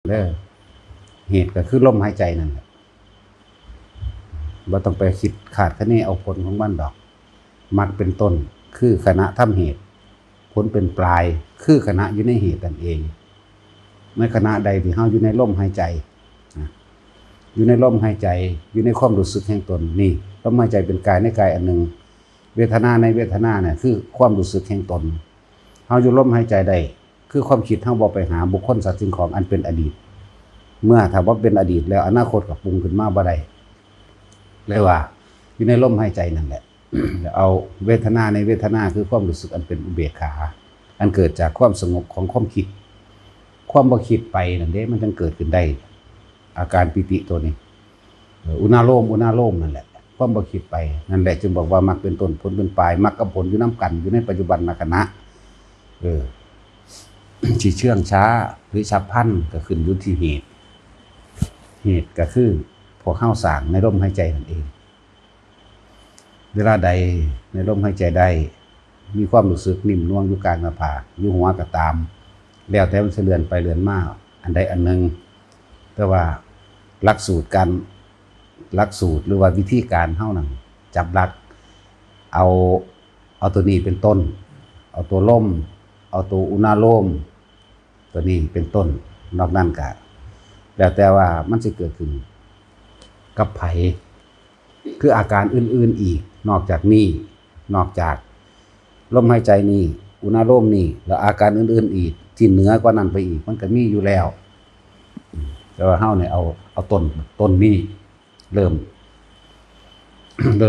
เด้อเหตุก็คือลมหายใจนั่นแหละบ่ต้องไปคิดขาดคะเนเอาผลของมันดอกมรรคเป็นต้นคือขณะทำเหตุผลเป็นปลายคือขณะอยู่ในเหตุนั่นเองในขณะใดที่เฮาอยู่ในลมหายใจอยู่ในลมหายใจอยู่ในความรู้สึกแห่งตนนี่ลมหายใจเป็นกายในกายอันหนึ่งเวทนาในเวทนาเนี่ยคือความรู้สึกแห่งตนเฮาอยู่ลมหายใจใดคือความคิดเฮาบ่ไปหาบุคคลสัตว์สิ่งของอันเป็นอดีตเมื่อถ้าว่าเป็นอดีตแล้วอนาคตก็ปรุงขึ้นมาบ่ได้เลยว่าอยู่ในลมหายใจนั่นแหละ เอาเวทนาในเวทนาคือความรู้สึกอันเป็นอุเบกขาอันเกิดจากความสงบของความคิดความบ่คิดไปนั่นเด้มันจึงเกิดขึ้นได้อาการปิติตัวนี้อุณาโลมนั่นแหละความบ่คิดไปนั่นแหละจึงบอกว่ามรรคเป็นต้นผลเป็นปลายมรรคกับผลอยู่น้ำกันอยู่ในปัจจุบันขณะที่เชื่องช้าหรือฉับพลันก็ขึ้นอยู่ที่เหตุก็คือพวกเข้าสร้างในลมหายใจนั่นเองเวลาใดในลมหายใจได้มีความรู้สึกนิ่มนวลอยู่กลางหน้าผากอยู่หัวก็ตามแล้วแต่มันเลื่อนไปเลื่อนมาอันใดอันหนึ่งแต่ว่าหลักสูตรหรือว่าวิธีการเท่านั้นจับหลักเอาตัวนี้เป็นต้นเอาตัวลมเอาตัวอุณาโลมตัวนี้เป็นต้นนอกนั้นก็แล้วแต่ว่ามันจะเกิดขึ้นกับไผคืออาการอื่นๆอีกนอกจากนี้นอกจากลมหายใจนี้อุณาโลมนี้แล้วอาการอื่นๆอีกที่เหนือกว่านั้นไปอีกมันก็มีอยู่แล้วแต่ว่าเฮาเนี่ยเอาต้นนี้เริ่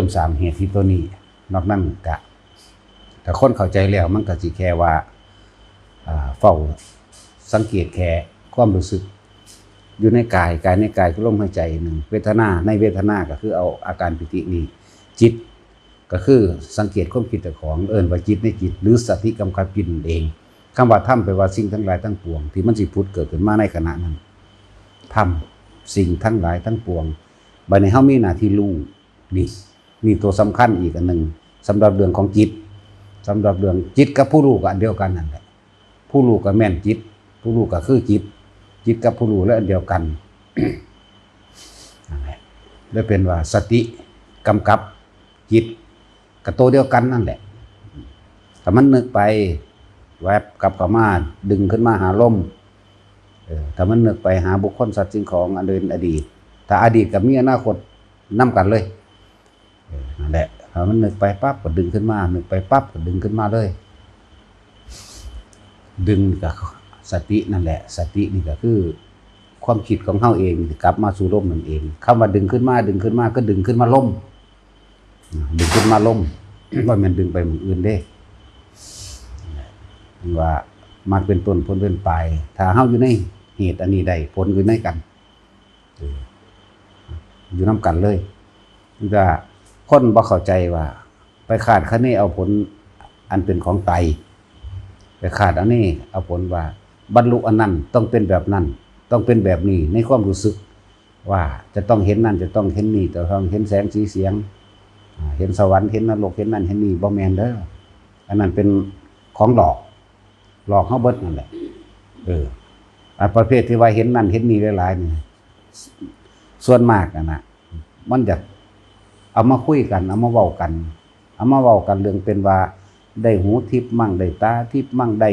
มสร้างเหตุที่ตัวนี้นอกนั้นก็ถ้าคนเข้าใจแล้วมันก็สิแค่ว่าเฝ้าสังเกตแค่ความรู้สึกอยู่ในกายในกายคือลมหายใจหนึ่งเวทนาในเวทนาก็คือเอาอาการปิตินี้จิตก็คือสังเกตความคิดของว่าจิตในจิตหรือสติกำกับจิตเองคำว่าธรรมแปลว่าสิ่งทั้งหลายทั้งปวงที่มันสิพุทธเกิดขึ้นมาในขณะนั้นธรรมสิ่งทั้งหลายทั้งปวงบัดนี้เฮามีหน้าที่รู้นี่ตัวสำคัญอีกอันหนึ่งสำหรับเรื่องของจิตสำหรับเรื่องจิตกับผู้รู้ก็อันเดียวกันนั่นแหละผู้รู้ก็แม่นจิตผู้รู้ก็คือจิตกับผู้รู้และอันเดียวกันนั่นแหละได้เป็นว่าสติกำกับจิตกับตัวเดียวกันนั่นแหละถ้ามันนึกไปแวบกลับเข้ามาดึงขึ้นมาหาลมถ้ามันนึกไปหาบุคคลสัตว์สิ่งของอันเดินอดีตถ้าอดีตกับมีอนาคตนำกันเลยนั่นแหละถ้ามันนึกไปปั๊บก็ดึงขึ้นมานึกไปปั๊บก็ดึงขึ้นมาเลยดึงกับสตินั่นแหละสตินี่ก็คือความคิดของเฮาเองกลับมาสู่ลมนั่นเองคำว่าดึงขึ้นมาก็ดึงขึ้นมาลมดึงขึ้นมาลมว่ามันดึงไปหมู่อื่นเด้ว่ามันเป็นต้นผลเป็นปลายถ้าเฮาอยู่ในเหตุอันนี้ได้ผลอยู่ในกันอยู่นำกันเลยก็คนบ่เข้าใจว่าไปคาดคะเนเอาผลอันเป็นของไตไปคาดอันนี้เอาผลว่าบรรลุอันนั้นต้องเป็นแบบนั้นต้องเป็นแบบนี้ในความรู้สึกว่าจะต้องเห็นนั่นจะต้องเห็นนี่จะต้องเห็นแสงสีเสียงเห็นสวรรค์เห็นนรกเห็นนั่นเห็นนี่บ่แม่นเด้ออันนั้นเป็นของหลอกเฮาเบิดนั่นแหละประเภทที่ว่าเห็นนั่นเห็นนี่หลายๆนี่ส่วนมากนะมันจะเอามาคุยกันเอามาเว้ากันเรื่องเป็นว่าได้หูทิพย์มั่งได้ตาทิพย์มั่งได้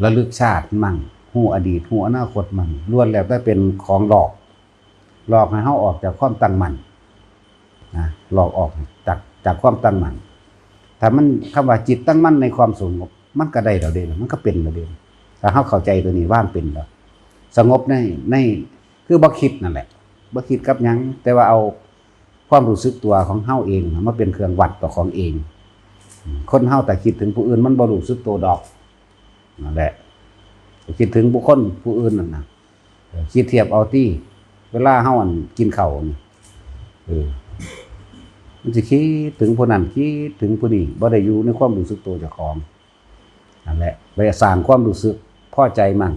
ระลึกชาติมั่งหูอดีตหูอนาคตมั่งล้วนแล้วได้เป็นของหลอกให้เฮาออกจากความตั้งมั่นนะหลอกออกจากความตั้งมั่นถ้ามันคำว่าจิตตั้งมั่นในความสงบมันก็ได้แล้วเด้มันก็เป็นแล้วเด้ถ้าเฮาเข้าใจตัวนี้ว่ามันเป็นแล้วสงบในคือบ่คิดนั่นแหละบ่คิดกับหยังแต่ว่าเอาความรู้สึกตัวของเฮาเองมาเป็นเครื่องวัดต่อของเองคนเฮาแต่คิดถึงผู้อื่นมันบ่รู้สึกตัวดอกนั่นแหละคิดถึงบุคคลผู้อื่นนั่นนะคิดเทียบเอาที่เวลาเฮากินข้าวนี่มันสิคิดถึงผู้นั้นคิดถึงผู้นี้บ่ได้อยู่ในความรู้สึกตัวเจ้าของนั่นแหละไปสร้างความรู้สึกพอใจมั่ง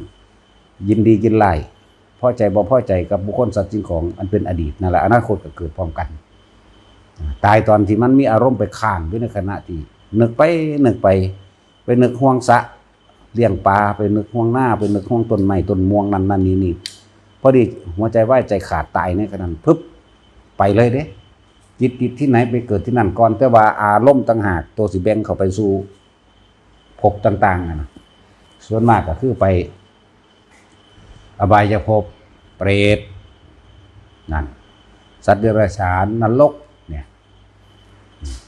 ยินดียินไล่พอใจบ่พอใจกับบุคคลสัตว์สิ่งของอันเป็นอดีตนั่นแหละอนาคตก็เกิดพร้อมกันตายตอนที่มันมีอารมณ์ไปข้างด้วยในขณะที่นึกไปนึกห่วงสะ เลี้ยงปลาไปนึกห่วงหน้าไปนึกห่วงต้นไม้ต้นม่วงนั่นนี่พอดีหัวใจวายใจขาดตายในขณะนั้นปึ๊บไปเลยเด้จิตติดที่ไหนไปเกิดที่นั่นก่อนแต่ว่าอารมณ์ต่างหากตัวสิแบ่งเข้าไปสู่ภพต่างๆนะส่วนมากก็คือไปอบายภพเปรตนั่นสัตว์เดรัจฉานนรกเนี่ย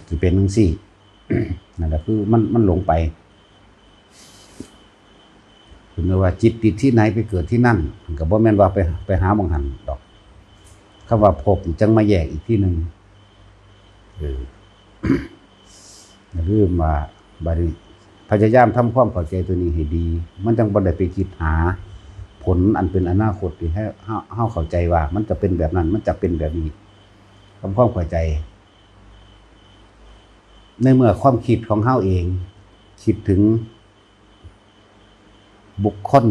ที่เป็นจังซี่ นั่นแหละคือมันหลงไปคือว่าจิตติดที่ไหนไปเกิดที่นั่นก็บ่แม่นว่าไปหาบังหันดอกคำว่าภพจังมาแยกอีกที่นึงลืมว่าบัดนี้พยายามทำความเข้าใจตัวนี้ให้ดีมันจังบ่ได้ไปคิดหาผลอันเป็นอนาคตที่ให้เฮาเข้าใจว่ามันจะเป็นแบบนั้นมันจะเป็นแบบนี้ทำความเข้าใจในเมื่อความคิดของเฮาเองคิดถึงบุคคล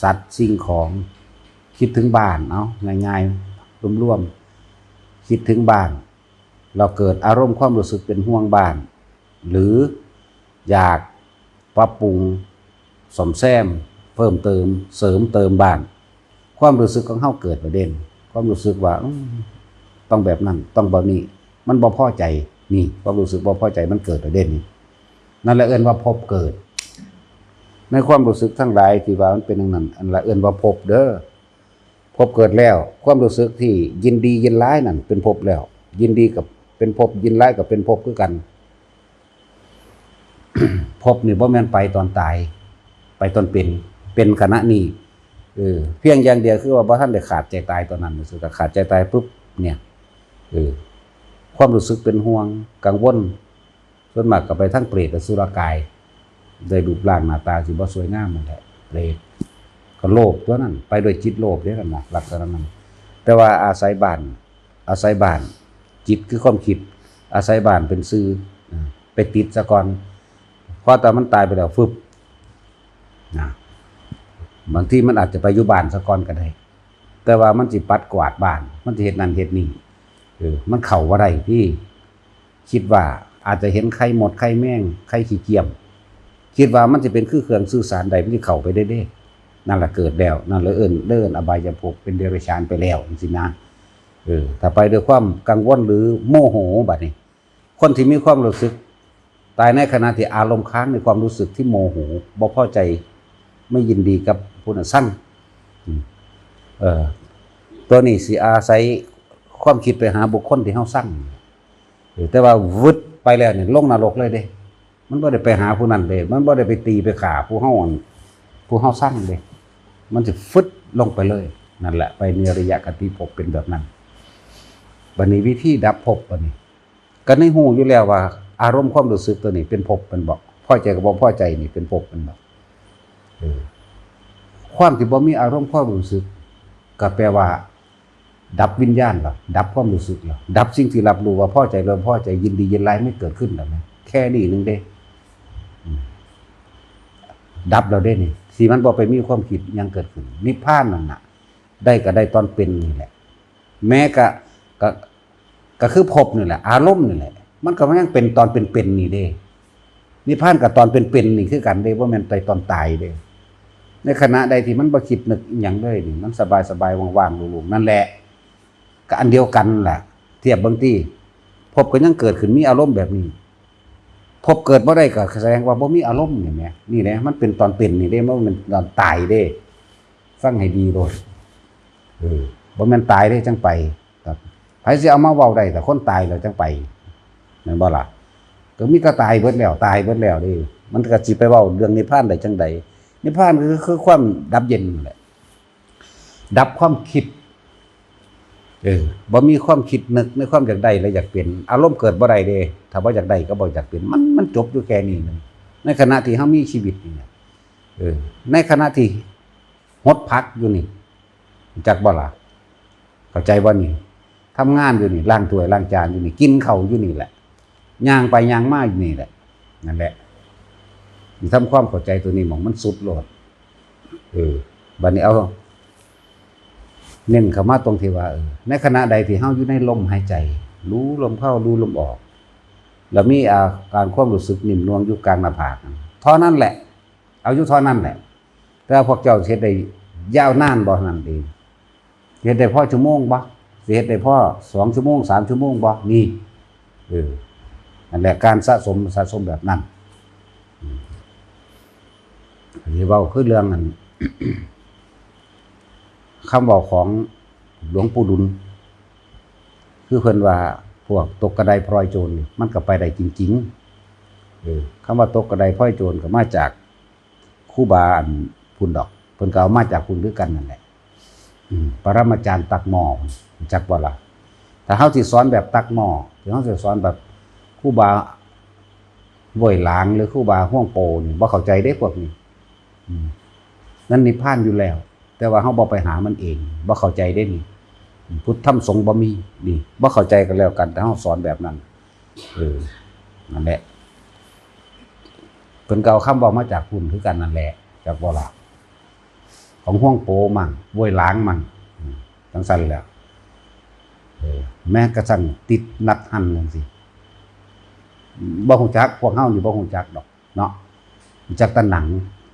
สัตว์สิ่งของคิดถึงบ้านเอาง่ายๆรวมๆคิดถึงบ้านเราเกิดอารมณ์ความรู้สึกเป็นห่วงบ้านหรืออยากปรับปรุงซ่อมแซมเพิ่มเติมเสริมเติมบ้านความรู้สึกของเฮาเกิดประเด็นความรู้สึกว่าต้องแบบนั้นต้องแบบนี้มันบ่พอใจนี่ความรู้สึกบ่พอใจมันเกิดประเด็นนี้นั่นแหละเอิ้นว่าภพเกิดในความรู้สึกทั้งหลายที่ว่ามันเป็นอย่างนั้นอันละเอิ้นว่าภพเด้อภพเกิดแล้วความรู้สึกที่ยินดียินร้ายนั่นเป็นภพแล้วยินดีกับเป็นภพยินร้ายกับเป็นภพคือกัน ภพนี่บ่แม่นไปตอนตายไปตอนเป็นขณะนี้เพียงอย่างเดียวคือว่าบ่ทันได้ขาดใจตายตอนนั้นรู้สึกขาดใจตายปุ๊บเนี่ยความรู้สึกเป็นห่วงกังวลส่วนมากก็ไปทั้งเปรตและสุรกายได้รูปร่างหน้าตาสิบ่สวยงามนั่นแหละเปรตก็โลภตัวนั้นไปด้วยจิตโลภเด้อกันนะลักษณะนั้นแต่ว่าอาศัยบ้านจิตคือความคิดอาศัยบ้านเป็นซื่อไปติดซะก่อนพอตอนมันตายไปแล้วฟึบนะบางทีมันอาจจะไปอยู่บ้านซะก่อนก็ได้แต่ว่ามันสิปัดกวาดบ้านมันสิเฮ็ดนั่นเฮ็ดนี่มันเข้าบ่ได้ที่คิดว่าอาจจะเห็นไข่หมดไข่แมงไข่ขี้เกียจคิดว่ามันจะเป็นเครื่องสื่อสารใดมันสิเข้าไปได้นั่นแหละเกิดแล้วนั่นเลยเอิ้นอบายภพเป็นเดรัจฉานไปแล้วจังซี่นะถ้าไปด้วยความกังวลหรือโมโหบัดนี้คนที่มีความรู้สึกตายในขณะที่อารมณ์ค้างในความรู้สึกที่โมโหบ่พอใจไม่ยินดีกับผู้นั้นสั่งตัวนี้สิอาศัยความคิดไปหาบุคคลที่เฮาสั่งแต่ว่าวึดไปแล้วเนี่ยลงนรกเลยเด้มันบ่ได้ไปหาผู้นั้นเด้มันบ่ได้ไปตีไปฆ่าผู้เฮาสั่งเด้มันสิฟึดลงไปเลยนั่นแหละไปนิรยกติภพเป็นแบบนั้นบัดนี้วิธีดับภพบัดนี้ก็ในหูอยู่แล้วว่าอารมณ์ความรู้สึกตัวนี้เป็นภพเป็นบ่พอใจกับบ่พอใจนี่เป็นภพเป็นบ่ความที่บ่มีอารมณ์ความรู้สึกก็แปลว่าดับวิญญาณหรอดับความรู้สึกหรอดับสิ่งที่รับรู้ว่าพอใจหรือพอใจยินดียินร้ายไม่เกิดขึ้นหรอกนะแค่นี้นึงเด้ดับเราได้นี่สิมันบ่ไปมีความคิดยังเกิดขึ้นนิพพานนั่นน่ะได้ก็ได้ตอนเป็นนี่แหละแม้ก็คือภพนี่แหละอารมณ์นี่แหละมันก็ยังเป็นตอนเป็นนี่เด้นิพพานกับตอนเป็นนี่คือกันเด้บ่แม่นไปตอนตายเด้ในขณะใดที่มันบ่คิดนึกอีหยังเลยนี่มันสบายๆว่างๆโล่งๆนั่นแหละก็อันเดียวกันล่ะเทียบบางทีภพก็ยังเกิดขึ้นมีอารมณ์แบบนี้ภพเกิดบ่ได้ก็แสดงว่าบ่มีอารมณ์นี่แหมนี่แหละมันเป็นตอนเป็นนี่เด้มันตอนตายเด้ฟังให้ดีโลดบ่แม่นตายเด้จังไปครับไผสิเอามาเว้าได้แต่คนตายแล้วจังไปแม่นบ่ล่ะก็มีก็ตายเบิดแล้วเด้มันก็สิไปเว้าเรื่องนิพพานได้จังใดนิพพานคือความดับเย็นนั่นแหละดับความคิดบ่มีความคิดนึกในความอยากได้และอยากเป็นอารมณ์เกิดบ่ได้เด้ถ้าบ่อยากได้ก็บ่อยากเป็นมันจบอยู่แค่นี้นึงในขณะที่เฮามีชีวิตนี่ในขณะที่หดพักอยู่นี่จักบ่ล่ะเข้าใจบ่นี่ทำงานอยู่นี่ล้างถ้วยล้างจานอยู่นี่กินข้าวอยู่นี่แหละย่างไปย่างมาอยู่นี่แหละนั่นแหละทำความเข้าใจตัวนี้หม่องมันสุดโลดบัดนี้เอาเน้นเข้ามาตรงที่ว่าในขณะใดที่เฮาอยู่ในลมหายใจรู้ลมเข้ารู้ลมออกแล้วมีอาการความรู้สึกนิ่มนวลอยู่กลางหน้าผากเท่านั้นแหละ เอาอยู่เท่านั้นแหละแต่พวกเจ้าเฮ็ดได้ยาวนานบ่นั่นเองเฮ็ดได้พอชั่วโมงบ่สิเฮ็ดได้พอ2 ชั่วโมง3 ชั่วโมงบ่นี่นั่นแหละการสะสมแบบนั้นอันนี้เว้าคือเรื่องนั้น คำบอกของหลวงปู่ดุลคือเพิ่นว่าพวกตกกระไดพลอยโจรมันก็ไปได้จริงๆคำว่าตกกระไดพลอยโจรก็มาจากครูบาอันพุ่นดอกเพิ่นก็เอามาจากพุ่นด้วยกันนั่นแหละปรมาจารย์ตักหม้อจักบ่ล่ะถ้าเฮาสิสอนแบบตักหม้อหรือเฮาสิสอนแบบครูบาห้วยหลางหรือครูบาห้วงโปนี่บ่เข้าใจเด้พวกนี้นั่นนิพพานอยู่แล้วแต่ว่าเฮาบ่ไปหามันเองบ่เข้าใจได้นี่พุทธธรรมสงฆ์บ่มีนี่บ่เข้าใจกันแล้วกันแต่เฮาสอนแบบนั้นนั่นแหละเพิ่นก็เอาคำบอกมาจากพุ่นคือกันนั่นแหละจากบ่ล่ะของห้วงโปมั่งห้วยหลางมั่งจังซั่นแหละแม้กระทั่งติดนัดหั่นจังซี่บ่ฮู้จักพวกเฮานี่บ่ฮู้จักดอกเนาะรู้จักแต่หนัง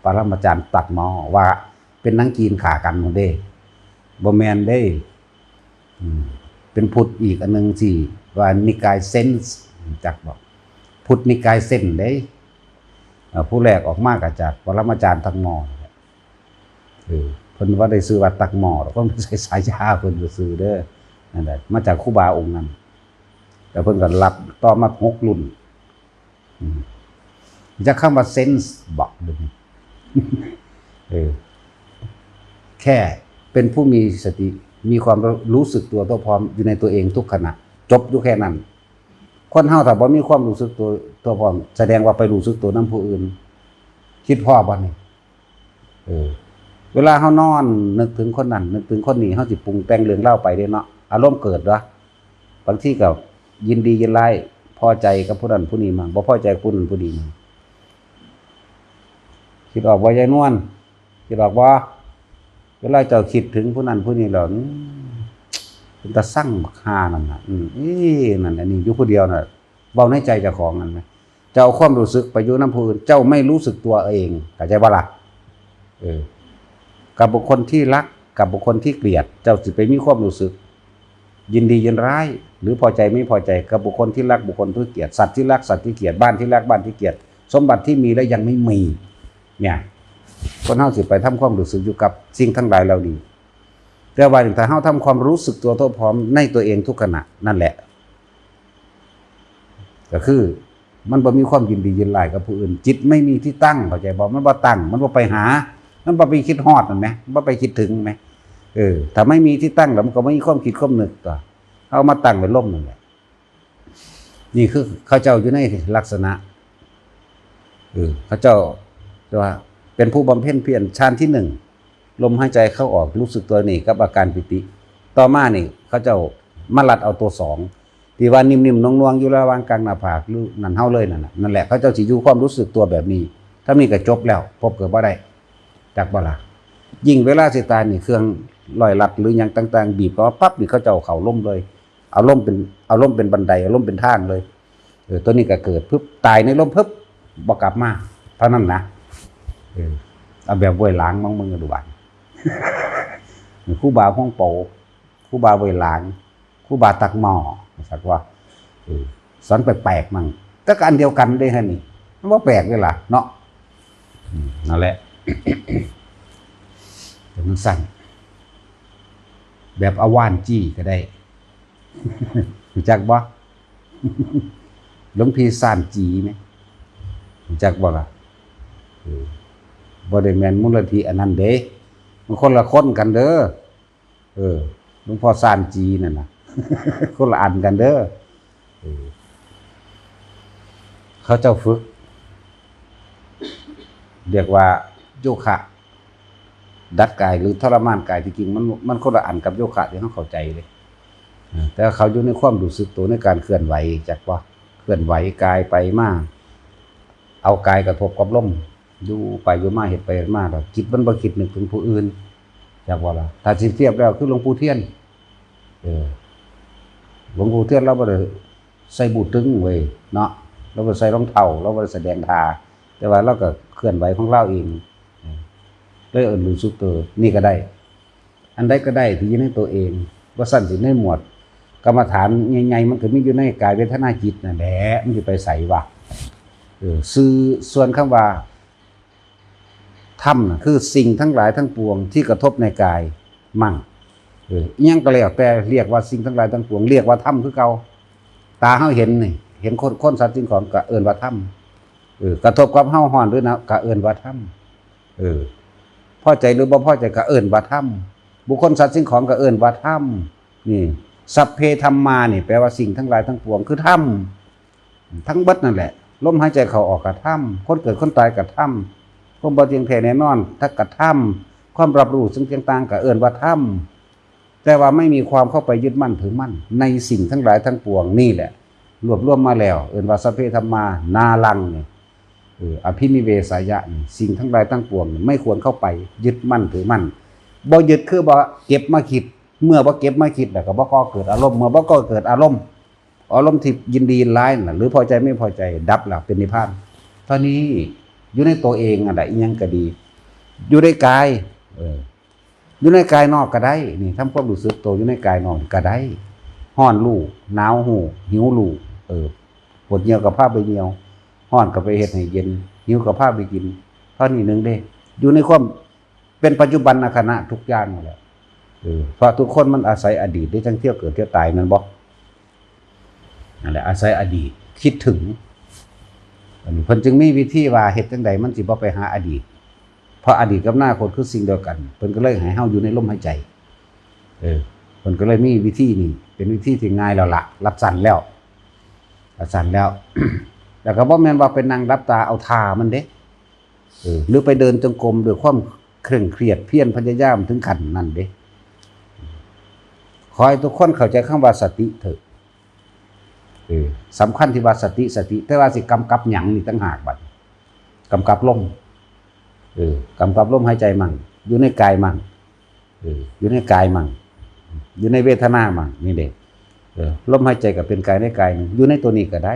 ปรมาจารย์ตักหม้อว่าเป็นหนังจีนขากันหมดเด้บ่แม่นเด้เป็นพุทธอีกอันนึงสิว่านิกายเซนส์จักบ่พุทธนิกายเซนเด้ผู้แรกออกมาก็จากปรมาจารย์ตักหม้อเพิ่นว่าได้ชื่อว่าตักหม้อแล้วก็ใช้สายาเพิ่นซื่อเด้อนั่นแหละมาจากครูบาองค์นั้นแต่เพิ่นก็รับต่อมา6 รุ่นจะคำว่าเซนส์บอกดูแค่เป็นผู้มีสติมีความรู้สึกตัวพร้อมอยู่ในตัวเองทุกขณะจบอยู่แค่นั้นคนเฮาถ้าบ่มีความรู้สึกตัวพร้อมแสดงว่าไปรู้สึกตัวนำผู้อื่นคิดพ่อบ่นี่เวลาเฮานอนนึกถึงคนนั้นนึกถึงคนนี้เฮาสิปรุงแต่งเรื่องเล่าไปเด้เนาะอารมณ์เกิดวะบางทีก็ยินดียินร้ายพอใจกับผู้นั้นผู้นี้มั่งบ่พอใจผู้นั้นผู้นี้มั่งคิดออกบ่ยายนวลคิดออกบ่เวลาเจ้าคิดถึงผู้นั้นผู้นี้แล้วเป็นตาสั่งบักห่านั่นน่ะนั่นอันนี้อยู่ผู้เดียวน่ะเว้าในใจเจ้าของนั่นมั้ยเจ้าเอาความรู้สึกไปอยู่นำผู้อื่นเจ้าไม่รู้สึกตัวเองเข้าใจบ่ล่ะกับบุคคลที่รักกับบุคคลที่เกลียดเจ้าสิไปมีความรู้สึกยินดียินร้ายหรือพอใจไม่พอใจกับบุคคลที่รักบุคคลที่เกลียดสัตว์ที่รักสัตว์ที่เกลียดบ้านที่รักบ้านที่เกลียดสมบัติที่มีและยังไม่มีเนี่ยคนเฮาสิไปทำความรู้สึกอยู่กับสิ่งทั้งหลายเหล่านี้แต่ว่าถ้าเฮาทำความรู้สึกตัวพร้อมในตัวเองทุกขณะนั่นแหละก็คือมันบ่มีความยินดียินร้ายกับผู้อื่นจิตไม่มีที่ตั้งเข้าใจบ่มันบ่ตั้งมันบ่ไปหามันบ่ไปคิดฮอดนั่นแหมบ่ไปคิดถึงแหมถ้าไม่มีที่ตั้งแล้วมันก็ไม่มีความคิดความนึกต่อเอามาตั้งเป็นลมนั่นแหละนี่คือเขาเจ้าอยู่ในลักษณะเขาเจ้าว่าเป็นผู้บำเพ็ญเพียรฌานที่1ลมหายใจเข้าออกรู้สึกตัวนี่กับอาการปิติต่อมานี่เขาเจ้ามาลัดเอาตัว2ที่ว่านิ่มๆน่วงๆอยู่ระหว่างกลางหน้าผากหรือนั่นเฮาเลยนั่นแหละเขาเจ้าสิอยู่ความรู้สึกตัวแบบนี้ถ้ามีก็จบแล้วพบเกิดบ่ได้จักบ่ล่ะยิ่งเวลาสิตายนี่เครื่องลอยลัดหรือหยังต่างๆบีบก็ปั๊บนี่เขาเจ้าเข้าล่มเลยเอาล่มเป็นบันไดเอาล่มเป็นทางเลยตัวนี้ก็เกิดปึ๊บตายในล่มปึ๊บบ่กลับมาเท่านั้นนะเอาแบบห้วยหลางมึงดูบ้านครูบาห้องโปครูบาห้วยหลางครูบาตักหม้อสักว่าสอนแปลกๆมั่งแต่ก็อันเดียวกันได้ฮะนี่มันบ่แปลกเลยล่ะเนาะนั่นแหละแต่มันสั่นแบบเอาว่านจี้ก็ได้รู้จักบ่หลวงพี่ซ่านจีไหมรู้จักบ่ล่ะบ่ได้แม่นมูลนิธิอันนั้นเด้มันคนละคนกันเด้อหลวงพ่อซ่านจีนั่นน่ะคนละอันกันเด้อเขาเจ้าฝึกเรียกว่าโยคะดัดกายหรือทรมานกายที่จริงมันคนละอันกับโยคะที่เขาเข้าใจเลยแต่เขาอยู่ในความรู้สึกตัวในการเคลื่อนไหวจักว่าเคลื่อนไหวกายไปมาเอากายกระทบกับลมอยู่ไปอยู่มาเฮ็ดไปเฮ็ดมาแล้วจิตมันบ่คิดนึกถึงผู้อื่นจักว่าล่ะถ้าสิเทียบแล้วคือหลวงปู่เทียนหลวงปู่เทียนเราบ่ได้ใส่บูทตึงเว้ยเนาะเราบ่ใส่รองเท้าเราบ่ได้แสดงท่า แต่ว่าเราก็เคลื่อนไหวของเราเองเลยรู้สึกตัวนี่ก็ได้อันใดก็ได้ที่อยู่ในตัวเองว่าสั้นสิในหมวดกรรมฐานใหญ่ๆมันก็มีอยู่ในกายเวทนาจิตนั่นแหละมันสิไปใส่ว่าสื่อส่วนคำว่าธรรมนะคือสิ่งทั้งหลายทั้งปวงที่กระทบในกายมั่งอิหยังก็แล้วแต่เรียกว่าสิ่งทั้งหลายทั้งปวงเรียกว่าธรรมคือเก่าตาเฮาเห็นนี่เห็นคนสัตว์สิ่งของก็เอิ้นว่าธรรมกระทบกับเฮาฮ้อนด้วยนะก็เอิ้นว่าธรรมพอใจหรือบ่พอใจก็เอิ้นว่าธรรมบุคคลสัตว์สิ่งของก็เอิ้นว่าธรรมนี่สัพเพธัมมานี่แปลว่าสิ่งทั้งหลายทั้งปวงคือธรรมทั้งเบิดนั่นแหละลมหายใจเข้าออกก็ธรรมคนเกิดคนตายก็ธรรมความบ่เที่ยงแท้แน่นอนถ้ากระทำความรับรู้ซึ่งต่างๆก็เอิ้นว่าธรรมแต่ว่าไม่มีความเข้าไปยึดมั่นถือมั่นในสิ่งทั้งหลายทั้งปวงนี่แหละรวบรวมมาแล้วเอิ้นว่าสัพเพธัมมานาลังนี่อภินิเวสายะนี่สิ่งทั้งหลายทั้งปวงไม่ควรเข้าไปยึดมั่นถือมั่นบ่ยึดคือบ่เก็บมาคิดเมื่อบ่เก็บมาคิดแล้วก็บ่ก่อเกิดอารมณ์เมื่อบ่ก่อเกิดอารมณ์ที่ยินดีร้ายน่ะหรือพอใจไม่พอใจดับแล้วเป็นนิพพานเท่านี้อยู่ในตัวเองอะไรอีหยังก็ดีอยู่ในกายอยู่ในกายนอกก็ได้นี่ทำความรู้สึกตัวอยู่ในกายนอกก็ได้ฮ้อนลูกหนาวหูหิวลูกปวดเหี่ยวกับผ้าไปเหี่ยวฮ้อนก็ไปเฮ็ดให้เย็นหิวกับผ้าไปกินเท่านี้นึงเด้อยู่ในความเป็นปัจจุบันขณะทุกอย่างนั่นแหละเพราะทุกคนมันอาศัยอดีตได้ทั้งเที่ยวเกิดเที่ยวตายนั่นบ่นั่นแหละอาศัยอดีตคิดถึงอันนี้เพิ่นจึงมีวิธีว่าเฮ็ดจังใดมันสิบ่ไปหาอดีตเพราะอดีตกับอนาคตคือสิ่งเดียวกันเพิ่นก็เลยให้เฮาอยู่ในลมหายใจเพิ่นก็เลยมีวิธีนี้เป็นวิธีที่ง่ายแล้วล่ะรับสั่นแล้ว แล้วก็บ่แม่นว่าเป็นนั่งรับตาเอาท่ามันเด้หรือไปเดินจงกรมด้วยความเคร่งเครียดเพียรพยายามถึงขั้นนั้นเด้ขอให้ทุกคนเข้าใจคำว่าสติเถอะสำคัญที่ว่าสติแต่ว่าสิกำกับหยังนี่ต่างหากบัดกำกับลมกำกับลมหายใจมั่งอยู่ในกายมั่งอยู่ในกายมั่งอยู่ในเวทนามั่งนี่เด้ลมหายใจก็เป็นกายในกายอยู่ในตัวนี้ก็ได้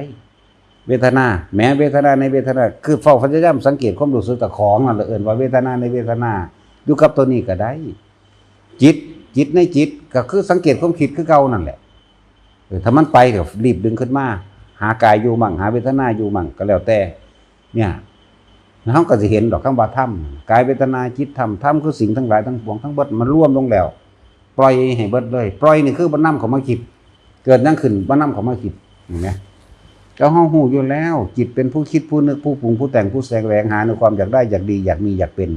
เวทนาแม้เวทนาในเวทนาคือเฝ้าพยายามสังเกตความรู้สึกตะของนั่นเอิ้นว่าเวทนาในเวทนาอยู่กับตัวนี้ก็ได้จิตในจิตก็คือสังเกตความคิดคือเก่านั่นแหละถ้ามันไปก็รีบดึงขึ้นมาหากายอยู่มั่งหาเวทนาอยู่มั่งก็แล้วแต่เนี่ยเฮาก็สิเห็นดอกคำว่าธรรมกายเวทนาจิตธรรมคือสิ่งทั้งหลายทั้งปวงทั้งเบิดมันรวมลงแล้วปล่อยให้เบิดเลยปล่อยนี่คือบ่นำเข้ามาคิดเกิดนั่งขึ้นบ่นำเข้ามาคิดเห็นมั้ยเจ้าเฮาฮู้อยู่แล้วจิตเป็นผู้คิดผู้นึกผู้ปรุงผู้แต่งผู้แสวงหาในความอยากได้อยากดีอยากมีอยากเป็น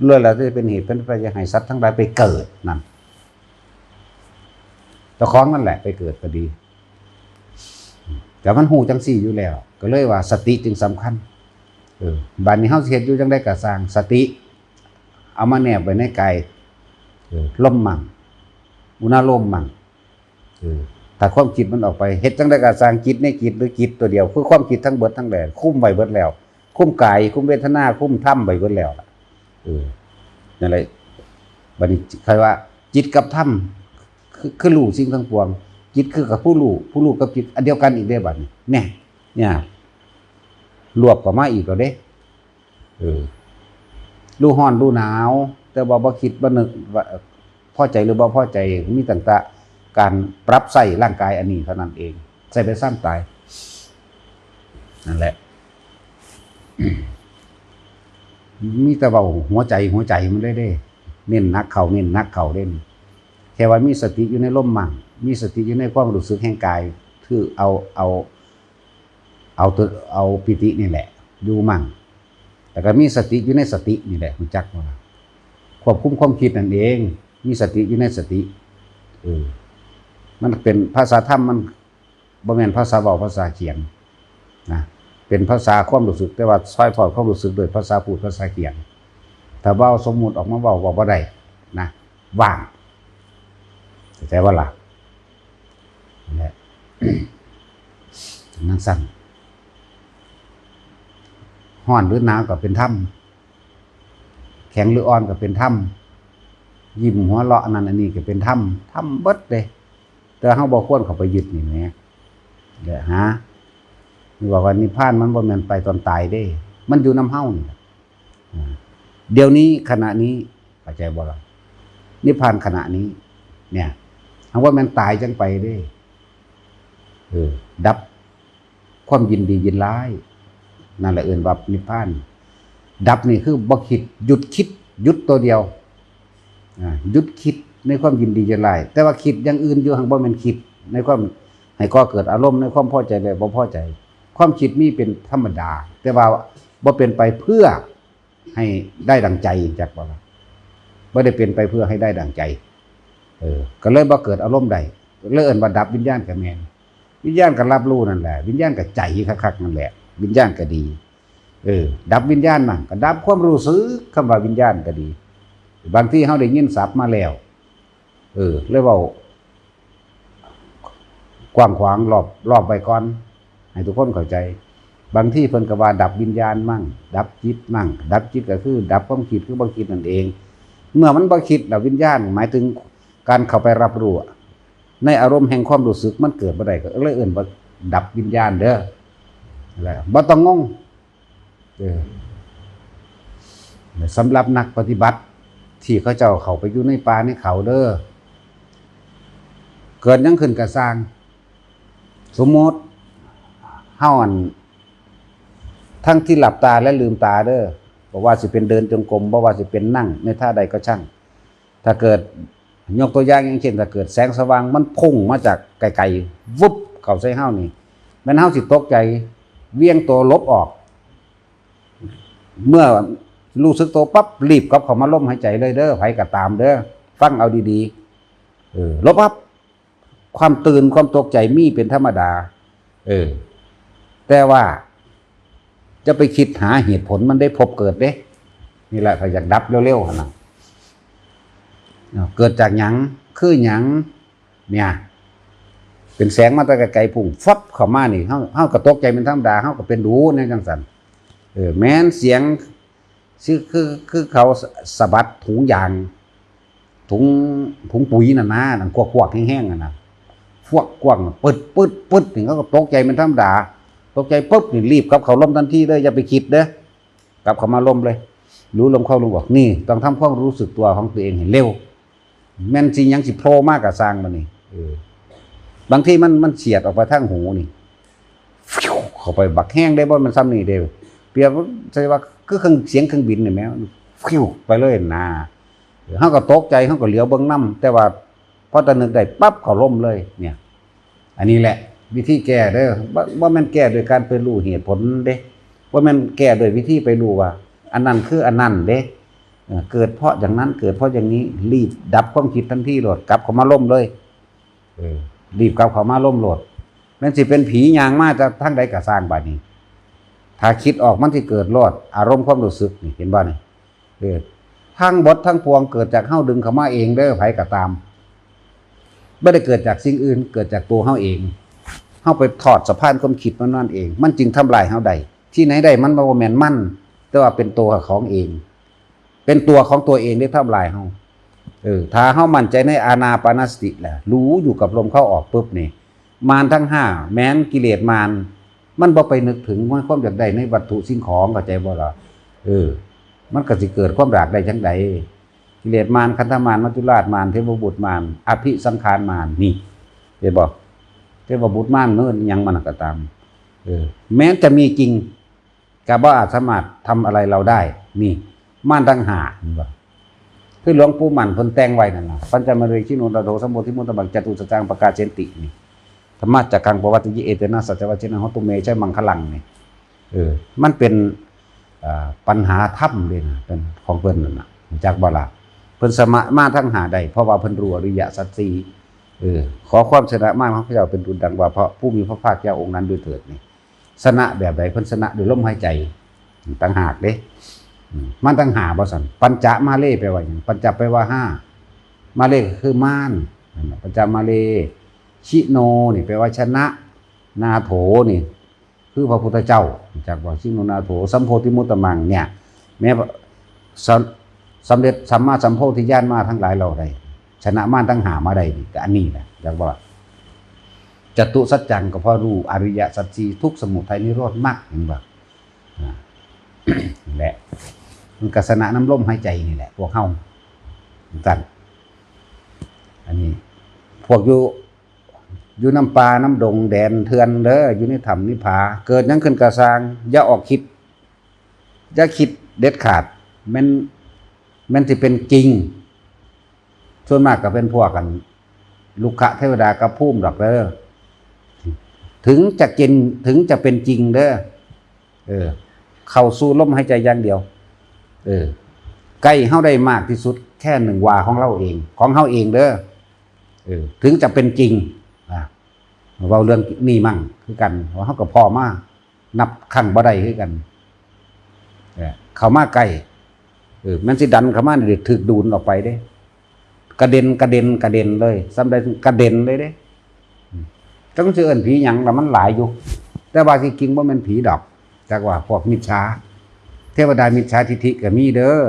เรื่อยแล้วจะเป็นเหตุเป็นปัจจัยให้สัตว์ทั้งหลายไปเกิดนั่นเจ้าของนั่นแหละไปเกิดก็ดีแต่มันฮู้จังซี่อยู่แล้วก็เลยว่าสติจึงสำคัญบัดนี้เฮาสิเฮ็ดอยู่จังได๋ก็สร้างสติเอามาแนบไว้ในกายลมมั่งอุณาโลมมั่งถ้าความคิดมันออกไปเฮ็ดจังได๋ก็สร้างจิตในจิตหรือจิตตัวเดียวคือความคิดทั้งเบิดทั้งแหล่คุมไว้เบิดแล้วคุมกายคุมเวทนาคุมธรรมไว้เบิดแล้วนั่นแหละบัดนี้ใครว่าจิตกับธรรมคือรู้สิ่งทั้งปวงจิตคือกับผู้รู้กับจิตอันเดียวกันอีกเด้บัดนี้เนี่ยรวบเข้ามาอีกแล้วเด้รู้ร้อนรู้หนาวแต่ว่าบ่คิดบ่นึกว่าพอใจหรือบ่พอใจมีต่างๆการปรับใส่ร่างกายอันนี้เท่านั้นเองใส่ไปซ้ำตายนั่นแหละมีแต่ว่าหัวใจมันได้เน้นนักเข่าเด่นแค่ว่ามีสติอยู่ในลมมั่งมีสติอยู่ในความรู้สึกแห่งกายคือเอาปิตินี่แหละอยู่มั่งแต่ก็มีสติอยู่ในสตินี่แหละรู้จักบ่ล่ะควบคุมความคิดนั่นเองมีสติอยู่ในสติมันเป็นภาษาธรรมมันบ่แม่นภาษาเว้าภาษาเขียนนะเป็นภาษาความรู้สึกแต่ว่าซอยทอดความรู้สึกโดยภาษาพูดภาษาเขียนถ้าเว้าสมมุติออกมาเว้าบ่ได้นะว่างแต่ว่าล่ะนั่นแหละ นั่งสั่นฮ้อนหรือหนาวก็เป็นธรรมแข็งหรืออ่อนก็เป็นธรรมยิ้มหัวเราะนั่นอันนี้ก็เป็นธรรมเบิดเลยแต่เฮาบ่ควรเข้าไปยึดนี่แหมเด้อฮะนี่ว่านิพพานมันบ่แม่นไปตอนตายเด้ มันอยู่น้ำเฮานี่เดี๋ยวนี้ขณะนี้เข้าใจบ่ล่ะนิพพานขณะนี้เนี่ยคำว่ามันตายจังไปเด้ดับความยินดียินร้ายนั่นแหละเอิ้นว่านิพพานดับนี่คือบ่คิดหยุดคิดหยุดตัวเดียวหยุดคิดในความยินดียินร้ายแต่ว่าคิดอย่างอื่นอยู่หั่นบ่แม่นคิดในความให้ก่อเกิดอารมณ์ในความพอใจและบ่พอใจความคิดมีเป็นธรรมดาแต่ว่าบ่เป็นไปเพื่อให้ได้ดังใจจักบ่ล่ะบ่ได้เป็นไปเพื่อให้ได้ดังใจก็เลยบ่เกิดอารมณ์ใดเลยเอิ้นว่าดับวิญญาณก็แม่นวิญญาณก็รับรู้นั่นแหละวิญญาณก็ใจคักๆนั่นแหละวิญญาณก็ดีดับวิญญาณมั่งก็ดับความรู้สึกคำว่าวิญญาณก็ดีบางทีเฮาได้ยินศัพท์มาแล้วเลยเว้ากว้างขวางรอบไว้ก่อนให้ทุกคนเข้าใจบางที่เพิ่นก็ว่าดับวิญญาณมั่งดับจิตมั่งดับจิตก็คือดับความคิดคือบ่คิดนั่นเองเมื่อมันบ่คิดแล้ววิญญาณหมายถึงการเข้าไปรับรู้ในอารมณ์แห่งความรู้สึกมันเกิดบ่ได้ก็เลยเอิ้นว่าดับวิญญาณเด้อแล้วบ่ต้องงงสำหรับนักปฏิบัติที่เขาเจ้าเข้าไปอยู่ในป่าในเขาเด้อเกิดหยังขึ้นก็สร้างสมมติเฮาทั้งที่หลับตาและลืมตาเด้อบอกว่าสิเป็นเดินจงกรมบ่ว่าสิเป็นนั่งในท่าใดก็ช่างถ้าเกิดยกตัวอย่างอย่างเช่นถ้าเกิดแสงสว่างมันพุ่งมาจากไกลๆวุบเข้าใส่เฮานี่แม่นเฮาสิตกใจเวียงตัวลบออกเมื่อรู้สึกตัวปั๊บรีบกลับเข้ามาลมหายใจเลยเด้อไผก็ตามเด้อฟังเอาดีๆลบปั๊บความตื่นความตกใจมีเป็นธรรมดาแต่ว่าจะไปคิดหาเหตุผลมันได้พบเกิดเด้นี่แหละถ้าอยากดับเร็วๆนะเกิดจากหยังคือหยังเนี่ยเป็นแสงมาแต่ไกลๆพุ่งฟับเข้ามานี่เฮาก็ตกใจเป็นธรรมดาเฮาก็เป็นรู้ในจังซั่นแม้นเสียงคือเขาสะบัดถุงยางถุงปุ๋ยนั่นนะนั่นกวกๆแห้งๆน่ะฟวกกว้างปึ๊ดนี่เขาก็ตกใจเป็นธรรมดาตกใจปุ๊บนี่รีบกลับเข้าลมทันทีเลยอย่าไปคิดเด้อกลับเข้ามาลมเลยรู้ลมเข้าลมออกนี่ต้องทำความรู้สึกตัวของตัวเองให้เร็วแม่นสิยังสิโผล่มากกับสร้างมันนี่บางทีมันเฉียดออกไปทางหูนี่เข้าไปบักแห้งได้บ่มันซ้ำนี่เด้เปรียบใช่ว่าคือเสียงเครื่องบินนี่แม่ฟิวไปเลยนะเฮาก็ตกใจเฮาก็เหลียวเบิ่งนำแต่ว่าพอตะนึกได้ปั๊บเข้าลมเลยเนี่ยอันนี้แหละวิธีแก้เด้อบ่แม่นแก้โดยการไปรู้เหตุผลเด้บ่แม่นแก้โดยวิธีไปรู้ว่าอันนั้นคืออันนั้นเด้เกิดเพราะอย่างนั้นเกิดเพราะอย่างนี้รีบดับความคิดทันทีโลดกลับเข้ามาล่มเลยรีบกลับเข้ามาล่มโลดแม้นสิเป็นผียางมาจะทั้งใดก็สร้างบัดนี้ถ้าคิดออกมันสิเกิดโลดอารมณ์ความรู้สึกนี่เห็นบ่นี่ทั้งบททั้งปวงเกิดจากเฮาดึงเข้ามาเองเด้อไผก็ตามไม่ได้เกิดจากสิ่งอื่นเกิดจากตัวเฮาเองเฮาไปถอดสะพานความคิดมันนั่นเองมันจึงทำลายเฮาได้ที่ไหนได้มันบ่แม่นมันแต่ว่าเป็นตัวของเองเป็นตัวของตัวเองได้ทำลายเฮาถ้าเฮามั่นใจในอานาปานสติแหละรู้อยู่กับลมเข้าออกปุ๊บนี่มารทั้ง5แม้นกิเลสมารมันบ่ไปนึกถึงว่าความอยากได้ในวัตถุสิ่งของเข้าใจบ่ล่ะมันก็สิเกิดความอยากได้จังใดกิเลสมารคันธมารมัจจุราชมารเทวบุตรมารอภิสังขารมารนี่เห็นบ่เทวบุตรมารเนิ่นยังมันก็ตามแม้จะมีจริงก็บ่อาจสามารถทำอะไรเราได้นี่มารทั้ง5เห็นบ่คือหลวงปู่มั่นเพิ่นแต่งไว้นั่นน่ะปัญจมฤคคิโนตโตสัมโพธิมุตตบังจตุสัจจังปกาเจนตินี่ธรรมะจักกังปวัตติเอเตนะสัจวัชนะหตุเมใช่มังคลังนี่มันเป็นปัญหาธรรมเลยนะเป็นของเพิ่นนั่นน่ะจากบ่ล่ะเพิ่นสมะมาทั้ง5ได้เพราะว่าเพิ่นรู้อริยสัจสี่ขอความชนะมากของพระเจ้าเป็นดุจดังว่าเพราะผู้มีพระภาคเจ้าองค์นั้นด้วยเถิดนี่ชนะแบบใดเพิ่นชนะด้วยลมหายใจต่างหากเด้มันต่างหากบ่ซั่นปัญจมาเลแปลว่าหยังปัญจแปลว่า5มาเลคือม่านปัญจมาเลชิโนนี่แปลว่าชนะนาโถนี่คือพระพุทธเจ้าจากว่าชิโนนาโถสัมโพธิมุตตมังเนี่ยแม้สำเร็จสัมมาสัมโพธิญาณมาทั้งหลายเราได้ชนะม่านทั้ง5มาได้ก็อันนี้แหละจากว่าจตุสัจจังก็เพราะรู้อริยสัจสี่ทุกข์สมุทัยนิโรธมรรคเห็นบ่ นี่แหละมันกัสนะน้ำลมหายใจนี่แหละพวกเฮากันอันนี้พวกอยู่น้ำปลาน้ำดงแดนเทือนเด้ออยู่ในถ้ำนิพพาเกิดยังขึ้นกระซางอย่าออกคิดอย่าคิดเด็ดขาดมันที่เป็นจริงส่วนมากก็เป็นพวกกันลูกขะเทวดากับภูมิดอกเด้อถึงจะกินถึงจะเป็นจริงเด้อเข้าสู่ลมหายใจอย่างเดียวใกล้เฮาได้มากที่สุดแค่1 วาของเราเองของเฮาเองเด้อถึงจะเป็นจริงเว้าเรื่องนี้มั่งคือกันว่าเฮาก็พอมานับครั้งบ่ได้คือกันเข้ามาใกล้มันสิดันเข้ามานี่ถูกดูดออกไปเด้กระเด็นเลยซ้ำได้กระเด็นเลยเด้จังสิเอิ้นผีหยังล่ะมันหลายอยู่แต่ว่าที่จริงบ่แม่นผีดอกจักว่าพวกมิจฉาเทวดามิจฉาทิฐิก็มีเด้อ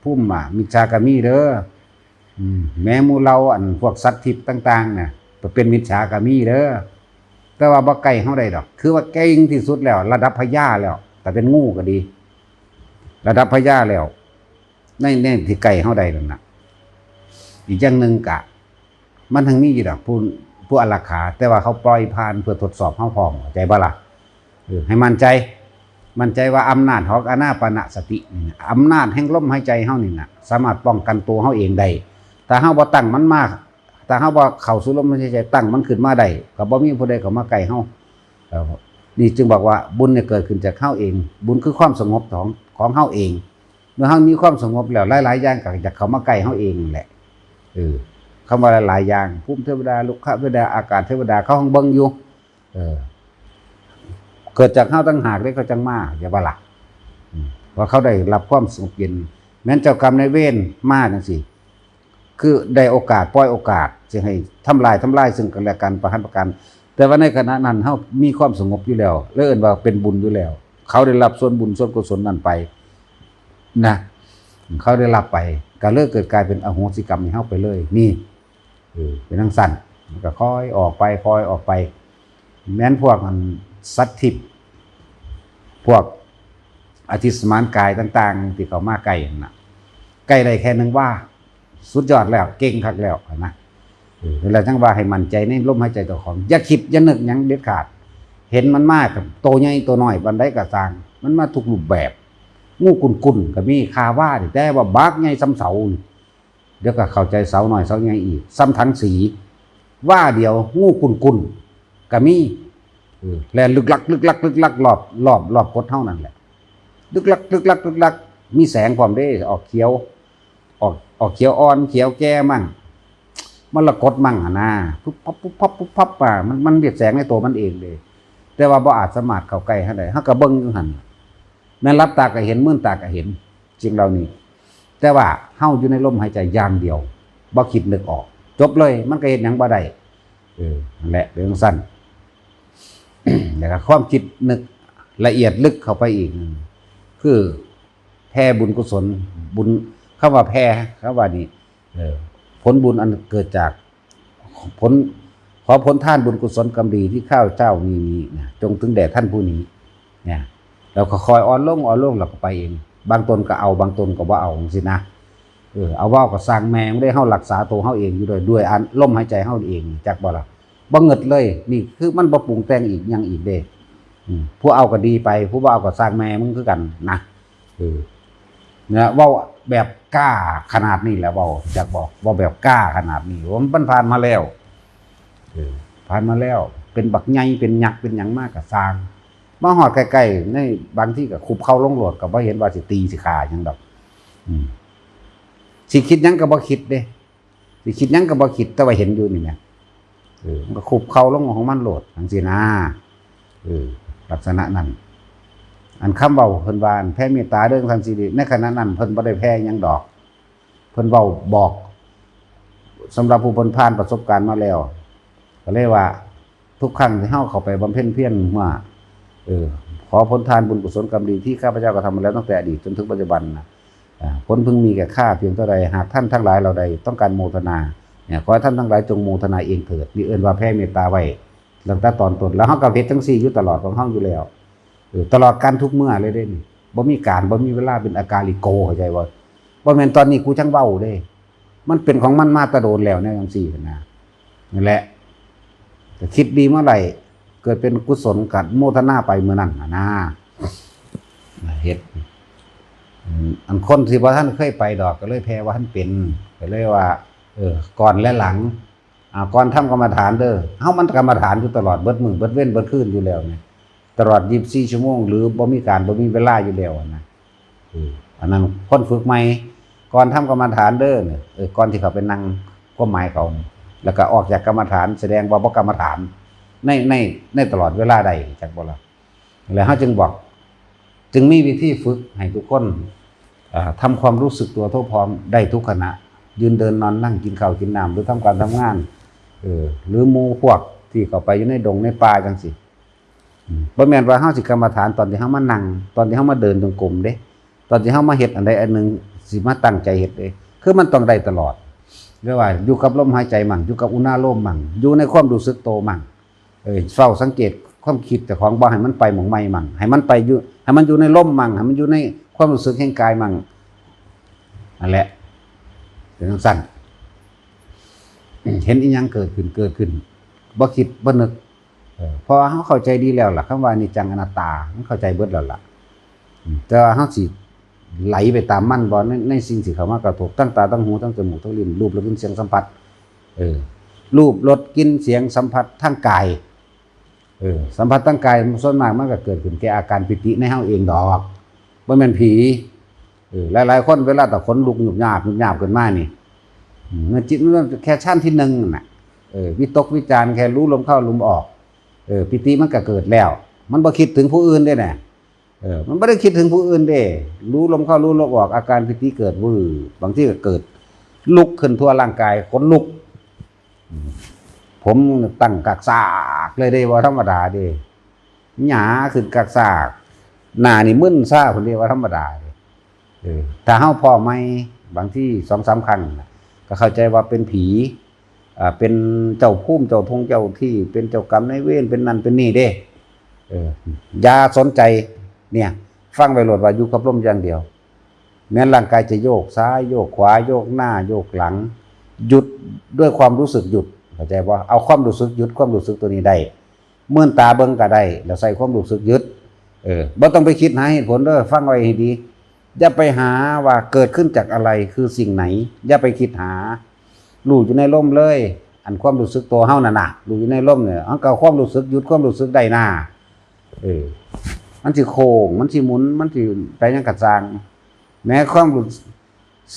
ภูมิมิจฉาก็มีเด้อแม้หมู่เราอันพวกสัตว์ทิพย์ต่างๆน่ะเป็นมิจฉาก็มีเด้อแต่ว่าบ่ใกล้เฮาได้ดอกคือว่าเก่งที่สุดแล้วระดับพญาแล้วแต่เป็นงูก็ดีระดับพญาแล้วในที่ใกล้เฮาได้นั่นน่ะอีกอย่างนึงกะมันทั้งมีอยู่ดอกผู้อารักขาแต่ว่าเขาปล่อยผ่านเพื่อทดสอบเฮาพร้อมเข้าใจบ่ล่ะให้มั่นใจว่าอำนาจของอานาปานสตินี่อำนาจแห่งลมหายใจเฮานี่น่ะสามารถป้องกันตัวเฮาเองได้ถ้าเฮาบ่ตั้งมันมาถ้าเฮาบ่เข้าสู่ลมหายใจตั้งมันขึ้นมาได้ก็บ่มีผู้ใดเข้ามาใกล้เฮานี่จึงบอกว่าบุญเนี่ยเกิดขึ้นจากเฮาเองบุญคือความสงบของเฮาเองเมื่อเฮามีความสงบแล้วหลายๆอย่างก็จะเข้ามาใกล้เฮาเองแหละคำว่าหลายๆอย่างภูมิเทวดาลุกขเทวดาอากาศเทวดาเขาห้องเบิ่งอยู่เกิดจากเฮาตั้งหากได้เขาจังมาอย่าบ่ล่ะว่าเขาได้รับความสงบเย็นแม้นเจ้ากรรมนายเวรมาจังซี่คือได้โอกาสปล่อยโอกาสสิให้ทำลายซึ่งกันและกันประหัตประกันแต่ว่าในขณะนั้นเฮามีความสงบอยู่แล้วเลยเอิ้นว่าเป็นบุญอยู่แล้วเขาได้รับส่วนบุญส่วนกุศลนั้นไปนะเขาได้รับไปก็เลยเกิดกลายเป็นอโหสิกรรมให้เฮาไปเลยนี่เป็นจังซั่นมันก็ค่อยออกไปแม้นพวกสัตว์ทิพย์พวกอธิสมานกายต่างๆที่เขามาใกล้นั่นน่ะใกล้ได้แค่นึงว่าสุดยอดแล้วเก่งคักแล้วนะเวลาจังว่าให้มั่นใจในลมหายใจเจ้าของอย่าคิดอย่านึกหยังเด็ดขาดเห็นมันมากับโตใหญ่โตน้อยบันไดก็สร้างมันมาทุกรูปแบบงูกุ่นก็มีคาว่าแต่ว่าบากใหญ่ซ้ำเสาเดี๋ยวก็เข้าใจเสาหน่อยเสาใหญ่อีกซ้ำถังสีว่าเดียวงูกุ่นก็มีแลลึกลักรอบกดเท่านั้นแหละลึกลักมีแสงความได้ออกเขียวออกเขียวอ่อนเขียวแก่มั่งมันละกดมั่งนะปุ๊บพับมันเรียกแสงในตัวมันเองเลยแต่ว่าบ่อาจสามารถเข้าใกล้เท่าใดเฮาก็เบิ่งอยู่หั่นแม้รับตาก็เห็นมื่นตาก็เห็นจริงเหล่านี้แต่ว่าเฮาอยู่ในลมหายใจอย่างเดียวบ่คิดนึกออกจบเลยมันก็เฮ็ดหยังบ่ได้นั่นแหละเรื่องสั้นแล้วก็ความคิดนึกละเอียดลึกเข้าไปอีกคือแผ่บุญกุศลบุญคำว่าแผ่คำว่านี่ผลบุญอันเกิดจากผลขอผลท่านบุญกุศลกรรมดีที่ข้าเจ้ามีจงถึงแด่ท่านผู้นี้เนี่ยเราก็คอยอ่อนลงเราก็ไปเองบางตนก็เอาบางตนก็บ่เอาสินะเอาว่าก็สร้างแมงได้เฮารักษาตัวเฮาเองอยู่ด้วยอันลมหายใจเฮาเองจักบ่ล่ะบ่เงิดเลยนี่คือมันบ่ปรุงแต่งอีกยังอีกเด้ผู้เอาก็ดีไปผู้บ่เอาก็สร้างแม่มึงคือกันนะเนี่ยเว้าแบบกล้าขนาดนี้แหละเว้าจักบอกว่าแบบกล้าขนาดนี้มันผ่านมาแล้วเป็นบักใหญ่เป็นยักษ์เป็นหยังมากก็สร้างมาฮอดใกล้ๆในบางที่ก็คุบเข้าลงโหลดก็บ่เห็นว่าสิตีสิฆ่าหยังดอกสิคิดหยังก็บ่คิดเด้สิคิดหยังก็บ่คิดแต่ว่าเห็นอยู่นี่แหละมันก็คุบเข้าลงของมันโหลดจังซี่นะลักษณะนั้นอันคำเว้าเพิ่นว่าแผ่เมตตาเรื่องทางสิริในขณะนั้นเพิ่นบ่ได้แผ่หยังดอกเพิ่นเว้าบอกสำหรับผู้เพิ่นผ่านประสบการณ์มาแล้วก็เลยว่าทุกครั้งที่เฮาเข้าไปบำเพ็ญเพียรว่าขอผลทานบุญกุศลกรรมดีที่ข้าพเจ้ากระทำมาแล้วตั้งแต่อดีตจนถึงปัจจุบันนะผลพึงมีแก่ข้าเพียงเท่าใดหากท่านทั้งหลายเราใดต้องการโมทนาเนี่ยขอให้ท่านทั้งหลายจงโมทนาเองเถิดนี่เอิ้นว่าแผ่เมตตาไว้ตั้งแต่ตอนต้นแล้วเฮาก็เฮ็ดจังซี่อยู่ตลอดของเฮาอยู่แล้วตลอดการทุกเมื่อเลยเด้นี่บ บ่มีการบ่มีเวลาเป็นอากาลิโกเข้าใจบ่แม่นตอนนี้กูจังเว้าเด้มันเป็นของมันมาแตะโดนแล้วเนี่ยจังซี่นะนั่นแหละแต่คิดดีเมื่อไหร่เกิดเป็นกุศลกัดโมทนาไปเมื่อนั้นนะเฮ็ดอันคนที่ว่าท่านเคยไปดอกก็เลยแพ้ว่าท่านเป็นก็เลยว่าก่อนและหลังก่อนทำกรรมฐานเด้อเฮามันกรรมฐานอยู่ตลอดเบิดมื้อเบิดเว้นเบิดคืนอยู่แล้วเนี่ยตลอด24ชั่วโมงหรือบ่มีการบ่มีเวลาอยู่แล้วนะอันนั้นคนฝึกใหม่ก่อนทำกรรมฐานเด้อเนี่ยก่อนที่เขาไปนั่งความหมายเขาแล้วก็ออกจากกรรมฐานแสดงว่าบ่กรรมฐานในตลอดเวลาใดจักบ่ล่ะแล้วเฮาจึงมีวิธีฝึกให้ทุกคนทำความรู้สึกตัวทั่วพร้อมได้ทุกขณะยืนเดินนอนนั่งกินข้าวกินน้ำหรือทำการทำงานหรือหมู่พวกที่เขาไปอยู่ในดงในป่าจังสิบ่แม่นว่าเฮาสิกรรมฐานตอนที่เฮามานั่งตอนที่เฮามาเดินจงกรมเด้ตอนที่เฮามาเฮ็ดอันใดอันหนึ่งสิมาตั้งใจเฮ็ดเด้คือมันต้องได้ตลอดเรียกว่าอยู่กับลมหายใจมั่งอยู่กับอุณาโลมมั่งอยู่ในความรู้สึกโตมั่งเฝ้าสังเกตความคิดแต่ของบ่ให้มันไปหม่องใหม่มั่งให้มันไปอยู่ให้มันอยู่ในลมมั่งให้มันอยู่ในความรู้สึกแห่งกายมั่งนั่นแหละเป็นสั้นเห็นอีหยังเกิดขึ้นบ่คิดบ่นึกเพราะเฮาเข้าใจดีแล้วล่ะคำว่านิจจังอนัตตามันเข้าใจเบิดแล้วล่ะแต่ว่าเฮาสิไหลไปตามมันบ่ในสิ่งที่เข้ามากระทบตั้งตาตั้งหูตั้งจมูกตั้งลิ้นรูปรสกลิ่นเสียงสัมผัสรูปรสกลิ่นเสียงสัมผัสทางกายสัมผัสทางกายส่วนมากมันก็เกิดขึ้นแก่อาการปิติในเฮาเองดอกบ่แม่นผีหลายๆคนเวลาแต่ขนลุกหยุบหยาบขึ้นมานี่เงินจิตมันแค่ชั้นที่1น่ะวิตกวิจารแค่รู้ลมเข้าลมออกปิติมันก็เกิดแล้วมันบ่คิดถึงผู้อื่นได้แน่มันบ่ได้คิดถึงผู้อื่นเด้รู้ลมเข้ารู้ลมออกอาการปิติเกิดบางทีก็เกิดลุกขึ้นทั่วร่างกายขนลุกผมตั้งกักซากเลยเด้ว่าธรรมดาเด้หยาขึ้นกักซากหน้านี่มึนซ่าพุ่นเด้ว่าธรรมดาถ้าเฮาพอไม่บางที่ 2-3 ครั้งก็เข้าใจว่าเป็นผีเป็นเจ้าภูมิเจ้าทงเจ้าที่เป็นเจ้ากรรมนายเวรเป็นนั่นเป็นนี่เด้อย่าสนใจเนี่ยฟังไว้โลดว่าอยู่กับลมอย่างเดียวแม้ร่างกายจะโยกซ้ายโยกขวาโยกหน้าโยกหลังหยุดด้วยความรู้สึกหยุดเข้าใจว่าเอาความรู้สึกหยุดความรู้สึกตัวนี้ได้เมื่อตาเบิ่งก็ได้แล้วใส่ความรู้สึกหยุดบ่ต้องไปคิดหาเหตุผลเด้อฟังไว้ให้ดีอย่าไปหาว่าเกิดขึ้นจากอะไรคือสิ่งไหนอย่าไปคิดหารู้อยู่ในลมเลยอันความรู้สึกตัวเฮานั่นน่ะรู้อยู่ในลมเนี่ยเอาก็ความรู้สึกหยุดความรู้สึกได้น่ะมันสิโค้งมันสิหมุนมันสิไปยังกระจางแม้ความรู้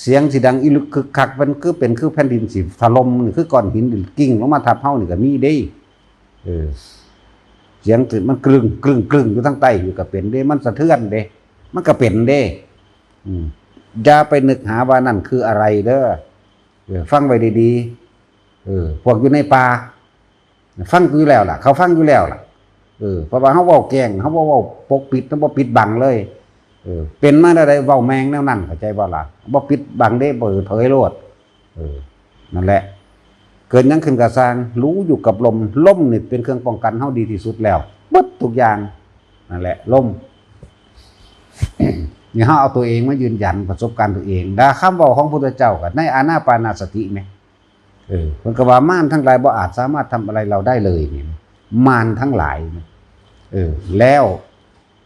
เสียงสิดังอีลึกคึกคักมันคือเป็นคือแผ่นดินสิถล่มนี่คือก้อนหินกิ่งลงมาทับเฮานี่ก็มีเด้เสียงมันกลึงอยู่ทางใต้อยู่ก็เป็นเด้มันสะเทือนเด้มันก็เป็นเด้อย่าไปนึกหาว่านั่นคืออะไรเด้อฟังไว้ดีๆพวกอยู่ในป่าฟังอยู่แล้วล่ะเขาฟังอยู่แล้วล่ะเพราะว่าเฮาเว้าแกล้งเฮาบ่เว้าปกปิดเฮาบ่ปิดบังเลยเป็นมาได้เว้าแมงแนวนั้นเข้าใจบ่ล่ะบ่ปิดบังเด้เปิดเผยโลดนั่นแหละเกิดหยังขึ้นก็สร้างรู้อยู่กับลมนี่เป็นเครื่องป้องกันเฮาดีที่สุดแล้วเบิดทุกอย่างนั่นแหละลมนี่เฮาเอาตัวเองมายืนยันประสบการณ์ตัวเองดาคำเว้าของพุทธเจ้าก็ในอานาปานสติแม่เพิ่นก็ว่ามารทั้งหลายบ่อาจสามารถทำอะไรเราได้เลยนี่มารทั้งหลายแล้ว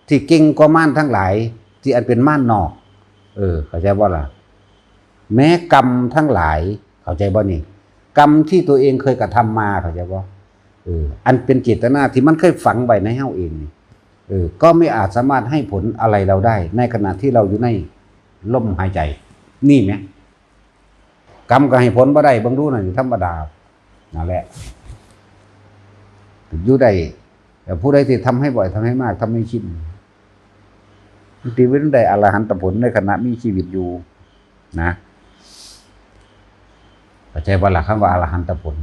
ที่เก่งกว่ามารทั้งหลายที่อันเป็นมารนอกเข้าใจบ่ล่ะแม้กรรมทั้งหลายเข้าใจบ่นี่กรรมที่ตัวเองเคยกระทำมาเข้าใจบ่อันเป็นเจตนาที่มันเคยฝังไว้ในเฮาเองนี่ก็ไม่อาจสามารถให้ผลอะไรเราได้ในขณะที่เราอยู่ในลมหายใจนี่ไหมกรรมก็ให้ผลบ่ได้บางดูน่ะธรรมดานั่นแหละอยู่ได้แต่ผู้ใดที่ทำให้บ่อยทำให้มากทำให้ชินตีวินได้อรหันตผลในขณะมีชีวิตอยู่นะเข้าใจว่าหลักคำว่าอรหันตผล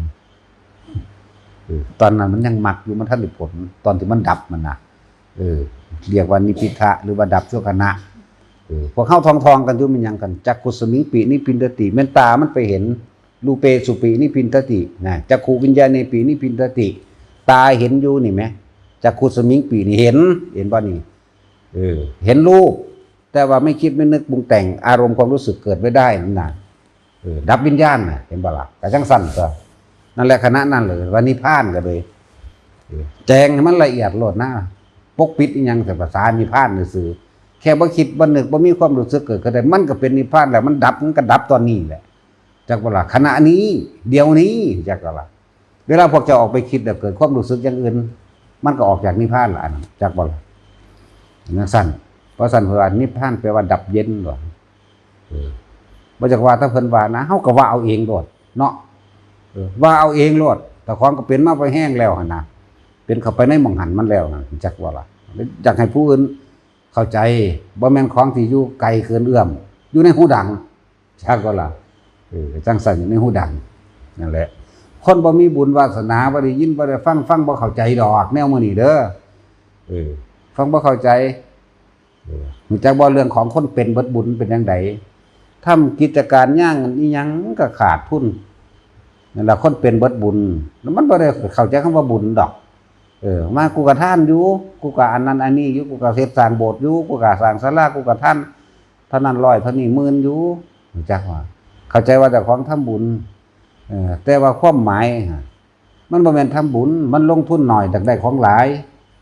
ตอนนั้นมันยังหมักอยู่มันท่านได้ผลตอนที่มันดับมันนะเรียกว่านิพพิทะหรือว่าดับชั่วขณะพวกเข้าทองกันอยู่มันยังกันจักขุสมิงปีนิพินทติเมนตามันไปเห็นรูเปสุปีนิพินทตินะจักขุวิญญาณในปีนิพินทติตาเห็นอยู่นี่ไหมจักขุสมิงปีนี่เห็นบ่นี่เห็นรูป แต่ว่าไม่คิดไม่นึกปรุงแต่งอารมณ์ความรู้สึกเกิดไม่ได้นั่นน่ะดับวิญญาณน่ะเห็นบ่ล่ะก็จังสั่นก็นั่นแหละคณะนั่นเลยว่านิพพานก็เลยแจงให้มันละเอียดโลดนะปกปิดอีหยังแต่ภาษานิพพานซื่อแค่บ่คิดบ่นึกบ่มีความรู้สึกเกิดก็ได้มันก็เป็นนิพพานแล้วมันดับมันก็ดับตอนนี้แหละจักบ่ล่ะขณะนี้เดี๋ยวนี้จักบ่ล่ะเวลาพวกเจ้าออกไปคิดแล้วเกิดความรู้สึกอย่างอื่นมันก็ออกจากนิพพานละอันจักบ่ล่ะนั่นสั่นเพราะสั่นเพิ่นว่านิพพานแปลว่าดับเย็นหรอบ่จักว่าถ้าเพิ่นว่านะเฮาก็ว่าเอาเองโลดเนาะว่าเอาเองโลดแต่ของก็เป็นมาไปแห้งแล้วหั่นน่ะเป็นเข้าไปในหม่องหันมันแล้วน่ะจักว่าล่ะอยากให้ผู้อื่นเข้าใจบ่แม่นของที่อยู่ไกลเกินเอื้อมอยู่ในหูดังจักว่าล่ะจังสั่นอยู่ในหูดังนั่นแหละคนบ่มีบุญวาสนาบ่ได้ยินบ่ได้ฟังบ่เข้าใจดอกแนวมื้อนี้เด้อฟังบ่เข้าใจรู้จักบ่เรื่องของคนเป็นเบิดบุญเป็นจังไดทำกิจการย่างอีหยังก็ขาดทุนนั่นล่ะคนเป็นเบิดบุญแล้วมันบ่ได้เข้าใจคำว่าบุญดอกมากูก็ท่านอยู่กูก็อันนั้นอันนี้อยู่กูก็เฮ็ดสร้างโบสถ์อยู่กูก็สร้างศาลากูก็ท่านเท่านั้น100เท่านี้หมื่นอยู่รู้จักว่าเข้าใจว่าเจ้าของทำบุญแต่ว่าความหมายมันบ่แม่นทำบุญมันลงทุนหน่อยดักได้ของหลาย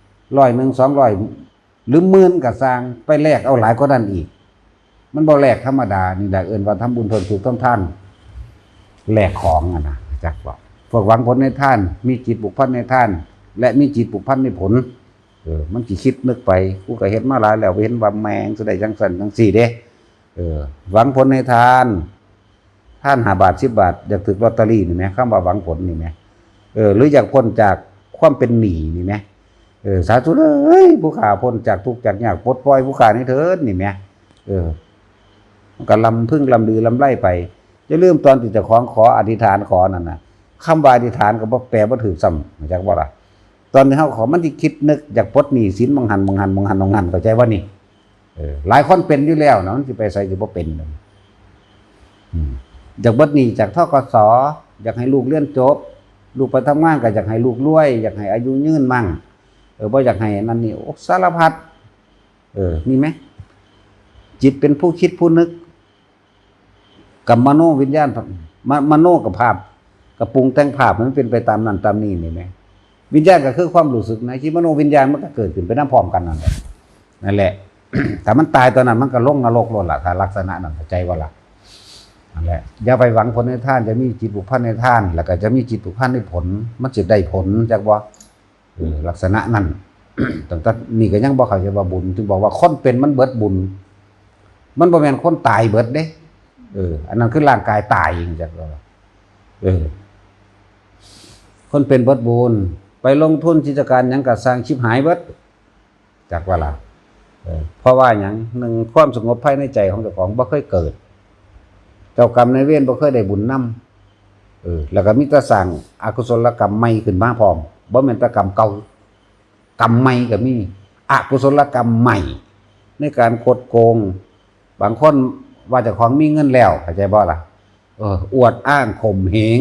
100 200หรือหมื่นก็สร้างไปแลกเอาหลายกว่านั้นอีกมันบ่แลกธรรมดานี่แหละเอิ้นว่าทำบุญเพิ่มสุขต้นท่านแลกของอ่ะนะจักว่าพวกหวังผลในท่านมีจิตผูกพันในท่านและมีจิตผูกพันในผลมันสิคิดนึกไปกูก็เฮ็ดมาหลายแล้วเห็นว่าแมงสิได้จังซั่นจังซี่เด้หวังผลในทาน5 บาท10 บาทอยากถึกลอตเตอรี่นี่แหมคำว่าหวังผลนี่แหมหรืออยากพ้นจากความเป็นหนี้นี่แหมสาธุเอ้ยผู้ข้าพ้นจากทุกข์จากยากปลดปล่อยผู้ข้านี่เถิดนี่แหมมันก็ลำพึ่งลำลือลำไล่ไปจะลืมตอนที่เจ้าของขออธิษฐานขอนั่นน่ะคำว่าอธิษฐานก็บ่แปลบ่ถูกซ้ำจักบ่ล่ะตอนที่เฮาขอมันสิคิดนึกอยากปลดหนี้สินบางหันเข้าใจว่านี่หลายคนเป็นอยู่แล้วนะมันสิไปใส่สิบ่เป็นอยากปลดหนี้จากธกส.อยากให้ลูกเรียนจบลูกไปทำงานก็อยากให้ลูกรวยอยากให้อายุยืนมั่งบ่อยากให้นั่นนี่สารพัดมีไหมจิตเป็นผู้คิดผู้นึกกับมโนวิญญาณมโนกับภาพกับปรุงแต่งภาพมันเป็นไปตามนั้นตามนี้นี่ไหมวิญญาณก็คือความรู้สึกนะที่มโนวิญญาณมันก็เกิดขึ้นไปพร้อมกันนั่นแหละแต่มันตายตอนนั้นมันก็ลงนรกโลดล่ะถ้าลักษณะนั้นเข้าใจว่าล่ะนั่นแหละอย่าไปหวังผลในท่านจะมีจิตผูกพันในท่านแล้วก็จะมีจิตผูกพันในผลมันจะได้ผลจากว่าลักษณะนั้นแต่นี่ก็ยังบอกเขาจะว่าบุญถึงบอกว่าคนเป็นมันเบิดบุญมันบ่แม่นคนตายเบิดเด้อันนั้นคือร่างกายตายอย่างจักว่าคนเป็นเบิดบุญไปลงทุนกิจการหยังก็สร้างชิบหายเบิดจักว่าล่ะเพราะว่าหยังหนึ่งความสงบภายในใจของเจ้าของบ่เคยเกิดเจ้ากรรมนายเวรบ่เคยได้บุญนำแล้วก็มีแต่สร้างอกุศลกรรมใหม่ขึ้นมาพร้อมบ่แม่นแต่กรรมเก่ากรรมใหม่ก็มีอกุศลกรรมใหม่ในการคดโกงบางคนว่าเจ้าของมีเงินแล้วเข้าใจบ่ล่ะอวดอ้างข่มเหง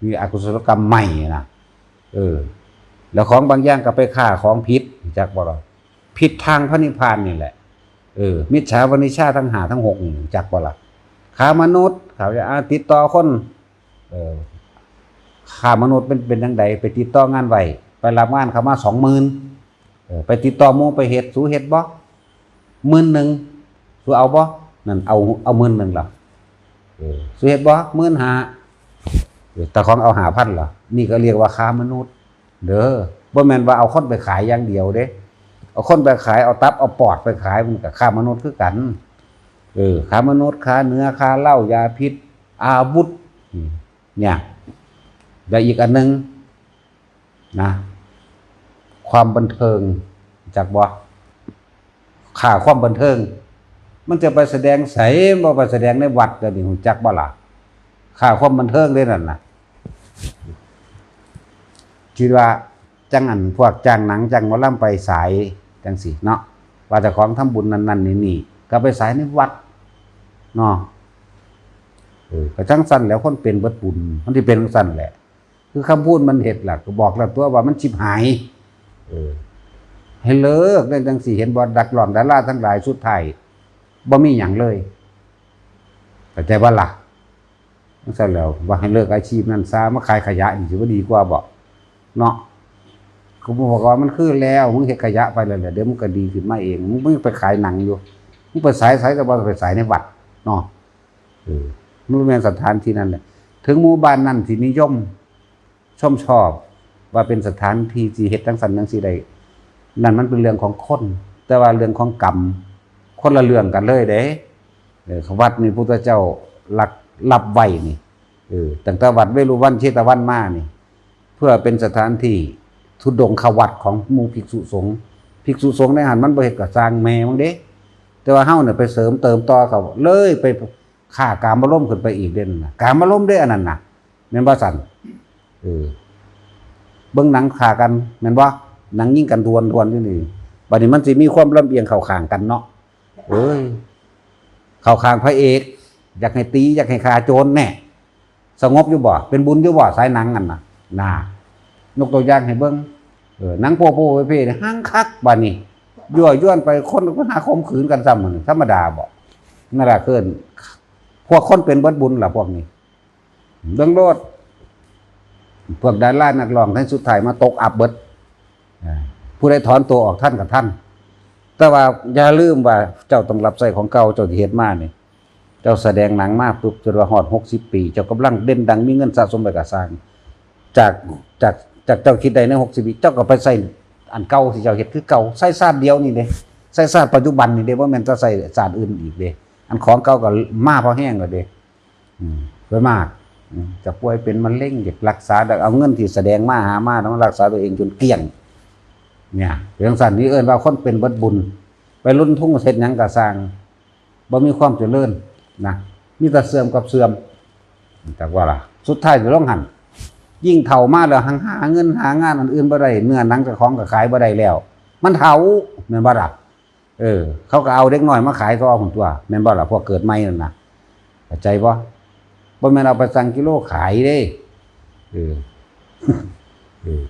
มีอกุศลกรรมใหม่นะแล้วของบางอย่างก็ไปฆ่าของผิดจักบ่ล่ะผิดทางพระนิพพานนี่แหละมิจฉาวณิชาทั้ง5ทั้ง6นี่จักบ่ล่ะค้ามนุษย์เขาจะติดต่อคนค้ามนุษย์เป็นจังไดไปติดต่องานไว้ไปรับงานเขามา 20,000ไปติดต่อหมู่ไปเฮ็ดสู้เฮ็ดบ่10,000สู้เอาบ่นั่นเอา10,000ล่ะสู้เฮ็ดบ่15,000แต่ของเอา5,000ล่ะนี่ก็เรียกว่าค้ามนุษย์เด้อบ่แม่นว่าเอาคนไปขายอย่างเดียวเด้เอาคนไปขายเอาตับเอาปอดไปขายมันก็ค้ามนุษย์คือกันค้ามนุษย์ค้าเนื้อค้าเหล้ายาพิษอาวุธเนี่ยและอีกอันนึงนะความบันเทิงจากบ่ค่าความบันเทิงมันจะไปแสดงไสบ่ไปแสดงในวัดเดี๋ยวนี้ฮู้จักบ่ล่ะค่าความบันเทิงเลยนั่นน่ะคิดว่าจังอันพวกจ้างหนังจ้างหมอลำไปสายจังซี่เนาะว่าเจ้าของทำบุญนั่นๆนี่ก็ไปสายในวัดเนาะก็จังสั่นแล้วคนเป็นเบิดบุญมันสิเป็นจังสั่นแหละคือคำพูดมันเฮ็ดล่ะก็บอกแล้วตัวว่ามันชิบหายให้เลิกได้จังสี่เห็นบ่ดักหลอนดาราทั้งหลายสุดท้าย บ่มีหยังเลยเข้าใจบ่ล่ะจังซั่นแล้วว่าให้เลิกอาชีพนั้นซะมาขายขยะนี่สิบ่ดีกว่าบ่เนาะเขาบอกว่ามันคือแล้วมึงเฮ็ดขยะไปแล้วเดี๋ยวมึงก็ดีขึ้นมาเองมึงไปขายหนังอยู่มึงไปสายแต่บ่ไปสายในวัดเนาะมันแม่นสถานที่นั้นแหละถึงหมู่บ้านนั้นสินิยมชอบว่าเป็นสถานที่ที่เฮ็ดจังซั่นจังซี่ได้นั่นมันเป็นเรื่องของคนแต่ว่าเรื่องของกรรมคนละเรื่องกันเลยเด้วัดนี่พุทธเจ้ารับไว้นี่ตั้งแต่วัดเวรุวันเชตวันมานี่เพื่อเป็นสถานที่ทุดงควัดของหมู่ภิกษุสงฆ์ในหันมันบ่เฮ็ดก็สร้างแม่มึงเด้แต่ว่าเฮาเนี่ยไปเสริมเติมต่อเขาเลยไปฆ่ากามารมณ์ขึ้นไปอีกเด่นน่ะกามารมณ์ได้อันนั้นน่ะแม่นบ่สั่นเบิ่งหนังฆ่ากันแม่นบ่หนังยิงกันทวนอยู่นี่บัดนี้มันสิมีความลำเอียงเข้าข้างกันเนาะเข้าข้างพระเอกอยากให้ตีอยากให้ฆ่าโจรแน่สงบอยู่บ่เป็นบุญอยู่บ่สายหนังนั่นน่ะยกตัวอย่างให้เบิ่งหนังโป๊ๆเพ่ๆห้างคักบัดนี้ยั่วยวนไปคนก็หาข่มขืนกันซ้ำมันธรรมดาบ่นั่นล่ะคือพวกคนเป็นเบิดบุญล่ะพวกนี้เบิ่งโลดพวกดารานักร้องท่านสุดท้ายมาตกอับเบิดผู้ใดถอนตัวออกท่านกับท่านแต่ว่าอย่าลืมว่าเจ้าต้องรับใช้ของเก่าเจ้าที่เฮ็ดมานี่เจ้าแสดงหนังมาปุ๊บจนว่าฮอด60 ปีเจ้ากำลังเด่นดังมีเงินสะสมไปก็สร้างจากเจ้าคิดได้ใน60 ปีเจ้าก็ไปใส่อันเก่าที่เจ้าเฮ็ดคือเก่าใส่ศาสตร์เดียวนี่เด้ใส่ศาสตร์ปัจจุบันนี่เด้บ่แม่นจะใส่ศาสตร์อื่นอีกเด้อันของเก่าก็มาพอแห้งแล้วเด้สวยมากจะป่วยเป็นมะเร็งอยากรักษาเอาเงินที่แสดงมาหามาต้องรักษาตัวเองจนเกลี้ยงเนี่ยเรื่องสั่นนี้ว่าคนเป็นเบิดบุญไปรุ่นทุ่งเสร็จหยังก็สร้างบ่มีความเจริญนะมีแต่เสื่อมกับเสื่อมแต่ว่าล่ะสุดท้ายจะต้องหันยิ่งเฒ่ามาแล้วหาเงินหางานอันอื่นบ่ได้เนื้อหนังเจ้าของก็ขายบ่ได้แล้วมันเฒ่าแม่นบ่ล่ะเขาก็เอาเด็กน้อยมาขายต่อหุ่นตัวแม่นบ่ล่ะพวกเกิดใหม่นั่นน่ะเข้าใจบ่แม่นเอาไปสั่งกิโลขายเด้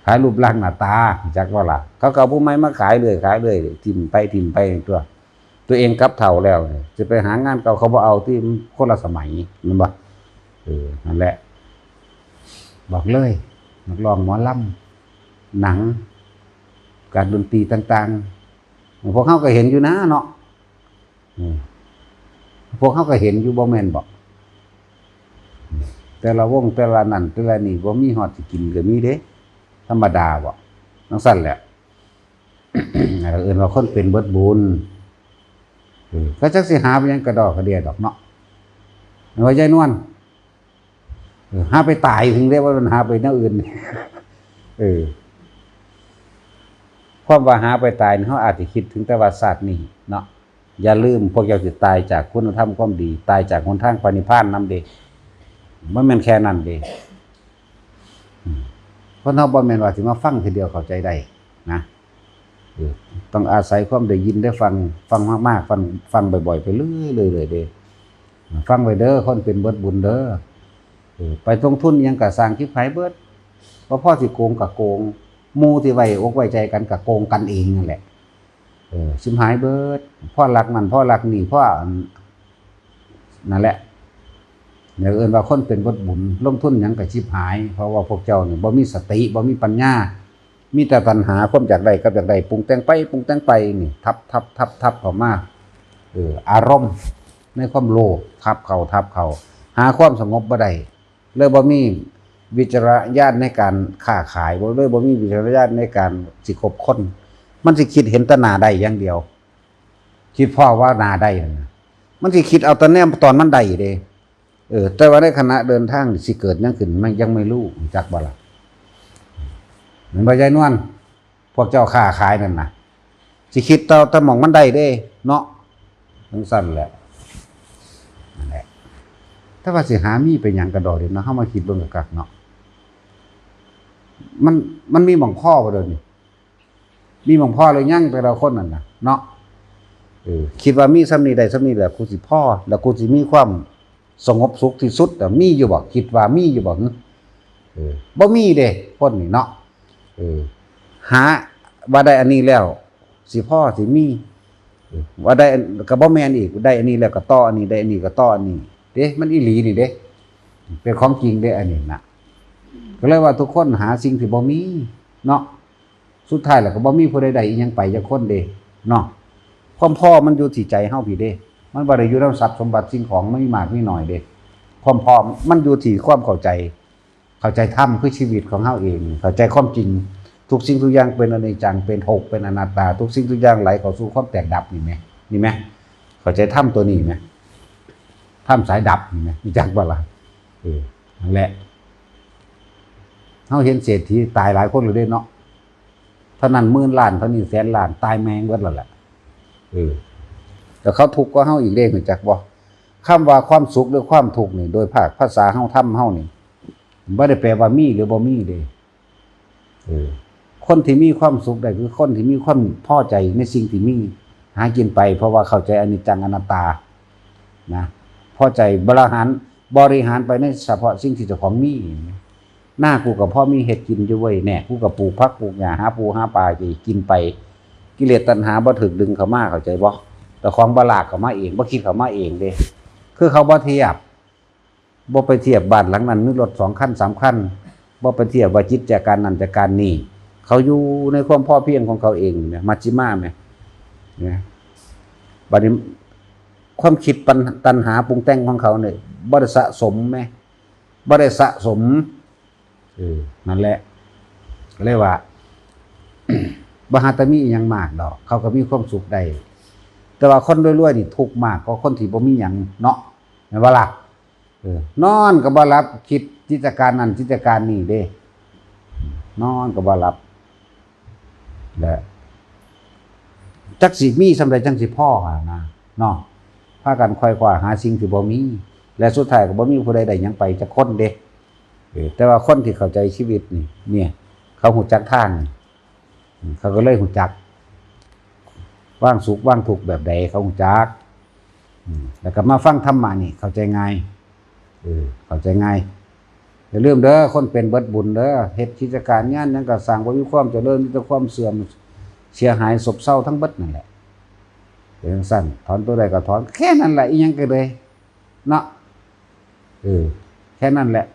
ขายรูปร่างหน้าตาจักว่าล่ะเขาก็เอาผู้ใหม่มาขายเลยทิ่มไปตัวเองกลับเฒ่าแล้วจะไปหางานเก่าเขาบ่เอาที่คนละสมัยแม่นบ่นั่นแหละบอกเลยนักร้องหมอลำหนังการดนตรีต่างๆพวกเขาก็เห็นอยู่นะเนาะพวกเขาก็เห็นอยู่บ่แม่นบอกแต่ละวงแต่ละนั่นแต่ละนี่บ่มีฮอดสิกินก็มีเด้ธรรมดาบ่จังซั่นแหละเอิ้นว่าคนเป็นเบิดบุญก็จักสิหาไปหยังกระดอกกระเดียดอกเนาะว่ายายนวลหาไปตายถึงได้ว่ามันหาไปแนวอื่นความว่าหาไปตายเขาอาจจะคิดถึงแต่ว่าศาสตร์นี่เนาะอย่าลืมพวกเจ้าสิตายจากคุณธรรมความดีตายจากหนทางพระนิพพานนำเด้มันแม่นแค่นั้นเด้เพราะเฮาบ่แม่นว่าสิมาฟังทีเดียวเข้าใจได้นะต้องอาศัยความได้ยินได้ฟังมากๆฟังบ่อยๆไปเรื่อยๆเด้ฟังไว้เด้อคนเป็นเบิดบุญเด้อไปลงทุนยังกะสร้างคลิปไผเบิดเพราะพ่อสิโกงกะโกงหมู่ที่ไว้อกไว้ใจกันกะโกงกันเองนั่นแหละสิมหายเบิดพ่อรักมันพ่อรักนี่พ่อนั่นแหละเนี่ยเอิ้นว่าคนเป็นเบิดบุญลงทุนหยังกะชิบหายเพราะว่าพวกเจ้านี่บ่มีสติบ่มีปัญญามีแต่ตัณหาความอยากได้กับอยากได้ปรุงแต่งไปนี่ทับเข้ามาอารมณ์ในความโลภทับเข้าหาความสงบบ่ได้เลยบ่มีวิจารณญาณในการค้าขายบ่มีวิจารณญาณในการสิคบคนมันสิคิดเห็นแต่หน้าได้อย่างเดียวคิดพ่อว่าหน้าได้มันสิคิดเอาแต่แนมตอนมันได้เด้แต่ว่าในขณะเดินทางสิเกิดหยังขึ้นมันยังไม่รู้จักบ่ล่ะเหมือนบ่ยายนวลพวกเจ้าค้าขายนั่นน่ะสิคิดแต่หม่องมันได้เด้เนาะจังซั่นแหละนั่นแหละถ้าว่าสิหามีเป็นหยังกระดอกเด้เนาะเฮามาคิดเบิ่งกักเนาะมันมีหม่องพ่อบ่เด้อนี่มีหม่องพ่อเลยยังแต่ละคนนั่นน่ะเนาะคิดว่ามีซ้ำนี้ได้ซ้ำนี้แหละกูสิพ่อแล้วกูสิมีความสงบสุขที่สุดแต่มีอยู่บ่คิดว่ามีอยู่บ่บ่มีเด้คนนี่เนาะหาว่าได้อันนี้แล้วสิพ่อสิมี ว่าได้ก็บ่แม่นอีกได้อันนี้แล้วก็ต่ออันนี้ได้อันนี้ก็ต่ออันนี้เด้มันอีหลีนี่เด้เป็นของจริงเด้อันนี้น่ะก็เลยว่าทุกคนหาสิ่งที่บ่มีเนาะสุดท้ายแล้วก็บ่มีผู้ใดๆอีหยังไปจักคนเด้เนาะความพอมันอยู่ที่ใจเฮาพี่เด้มันบ่ได้อยู่นำทรัพย์สมบัติสิ่งของไม่มีมากมีน้อยเด้ความพอมันอยู่ที่ความเข้าใจธรรมคือชีวิตของเฮาเองเข้าใจความจริงทุกสิ่งทุกอย่างเป็นอนิจจังเป็นทุกข์เป็นอนัตตาทุกสิ่งทุกอย่างไหลเข้าสู่ความแตกดับนี่แหมเข้าใจธรรมตัวนี้แหมธรรมสายดับนี่แหมมีจักบ่ล่ะนั่นแหละเฮาเห็นเศรษฐีตายหลายคนเลยเด้เนาะเท่านั้นหมื่นล้านเท่านี้แสนล้านตายแมงเบิดแล้วแหละแต่เขาทุกข์กว่าเฮาอีกเด้รู้จักบ่คำว่าความสุขหรือความทุกข์นี่โดยภาษาเฮาธรรมเฮานี่บ่ได้แปลว่ามีหรือบ่มีเด้คนที่มีความสุขได้คือคนที่มีความพอใจในสิ่งที่มีหากินไปเพราะว่าเข้าใจอนิจจังอนัตตานะพอใจบริหารไปในเฉพาะสิ่งที่เจ้าของมีหน้ากูกับพ่อมีเฮ็ดกินอยู่เว้ยแน่กูกับปลูกผักปลูกหญ้าหาปูหาปลากินไปกิเลสตัณหาบ่ถึกดึงเข้ามาเข้าใจบ่แต่ของบ่ลากเข้ามาเองบ่คิดเข้ามาเองเด้คือเขาบ่เทียบบ่ไปเทียบบ้านหลังนั้นมีรถ2คัน3คันบ่ไปเทียบว่าจิตจากการนั้นจากการนี้เขาอยู่ในความพอเพียงของเขาเองเนี่ยมัชฌิมาเนี่ยบัดนี้ความคิดตัณหาปรุงแต่งของเขาเนี่ยบ่ได้สะสมแม่บ่ได้สะสมนั่นแหละเรียกว่า บ่หาแต่มีอีหยังมากดอกเขาก็มีความสุขได้แต่ว่าคนรวยๆนี่ทุกข์มากกว่าคนที่บ่มีหยังเนาะแม่นบ่ล่ะนอนก็บ่หลับคิดจิตการนั้นจิตการนี้เด้นอนก็บ่หลับและจักสิมีสำใดจังสิพ่อนะเนาะพากันค่อยคว้าหาสิ่งที่บ่มีและสุดท้ายก็บ่มีผู้ใดได้หยังไปจักคนเด้แต่ว่าคนที่เข้าใจชีวิตนี่เนี่ยเขาฮู้จักทางเขาก็เลยฮู้จักว่างสุขว่างทุกข์แบบใดเขาฮู้จักแล้วก็มาฟังธรรมะนี่เข้าใจง่ายเข้าใจง่ายอย่าลืมเด้อคนเป็นเบิดบุญเด้อเฮ็ดกิจการงานนั้นก็สร้างบ่มีความเจริญมีแต่ความเสื่อมเสียหายซบเซาทั้งเบิดนั่นแหละเป็นจังซั่นถอนตัวใดก็ถอนแค่นั้นแหละอีหยังก็เลยเนาะแค่นั้นแหละ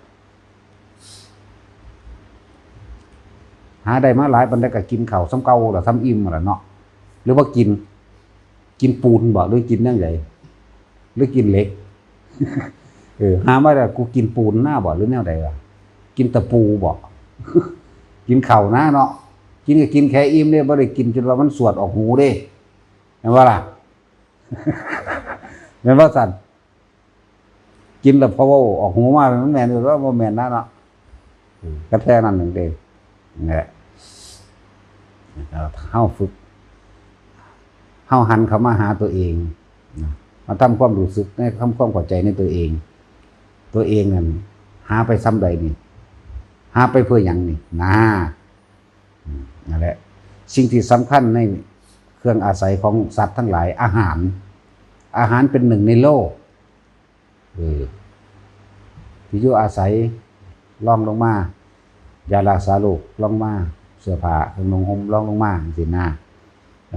หาได้มาหลายปานใดก็กินข้าวซ้ำเก่าล่ะซ้ำอิ่มล่ะเนาะหรือว่ากินปูนบ่หรือกินจังไดหรือกินเหล็กหามาได้กูกินปูนหน้าบ่หรือแนวใดล่ะกินตะปูบ่ กินข้าวนะเนาะกินก็กินแค่อิ่มเด้บ่ได้กินจนว่ามันสวดออกหูเด้แม่นบ่ล่ะ แม่นบ่สั่นกินแล้วพอเว้าออกหูมามันแม่นหรือว่าบ่แม่นนะเนาะก็แค่นั้นนึงเด้นี่แหละเฮาฝึกเฮาหันเข้ามาหาตัวเองมาทำความรู้สึกในทำความเข้าใจในตัวเองนั่นหาไปซ้ำใดนี่หาไปเพื่อหยังนี่นั่นแหละสิ่งที่สำคัญในเครื่องอาศัยของสัตว์ทั้งหลายอาหารเป็นหนึ่งในโลกที่อยู่อาศัยล่องลงมายารักษาโรคลงมาเสื้อผ้าเครื่องนุ่งห่มลองลงมาสินะ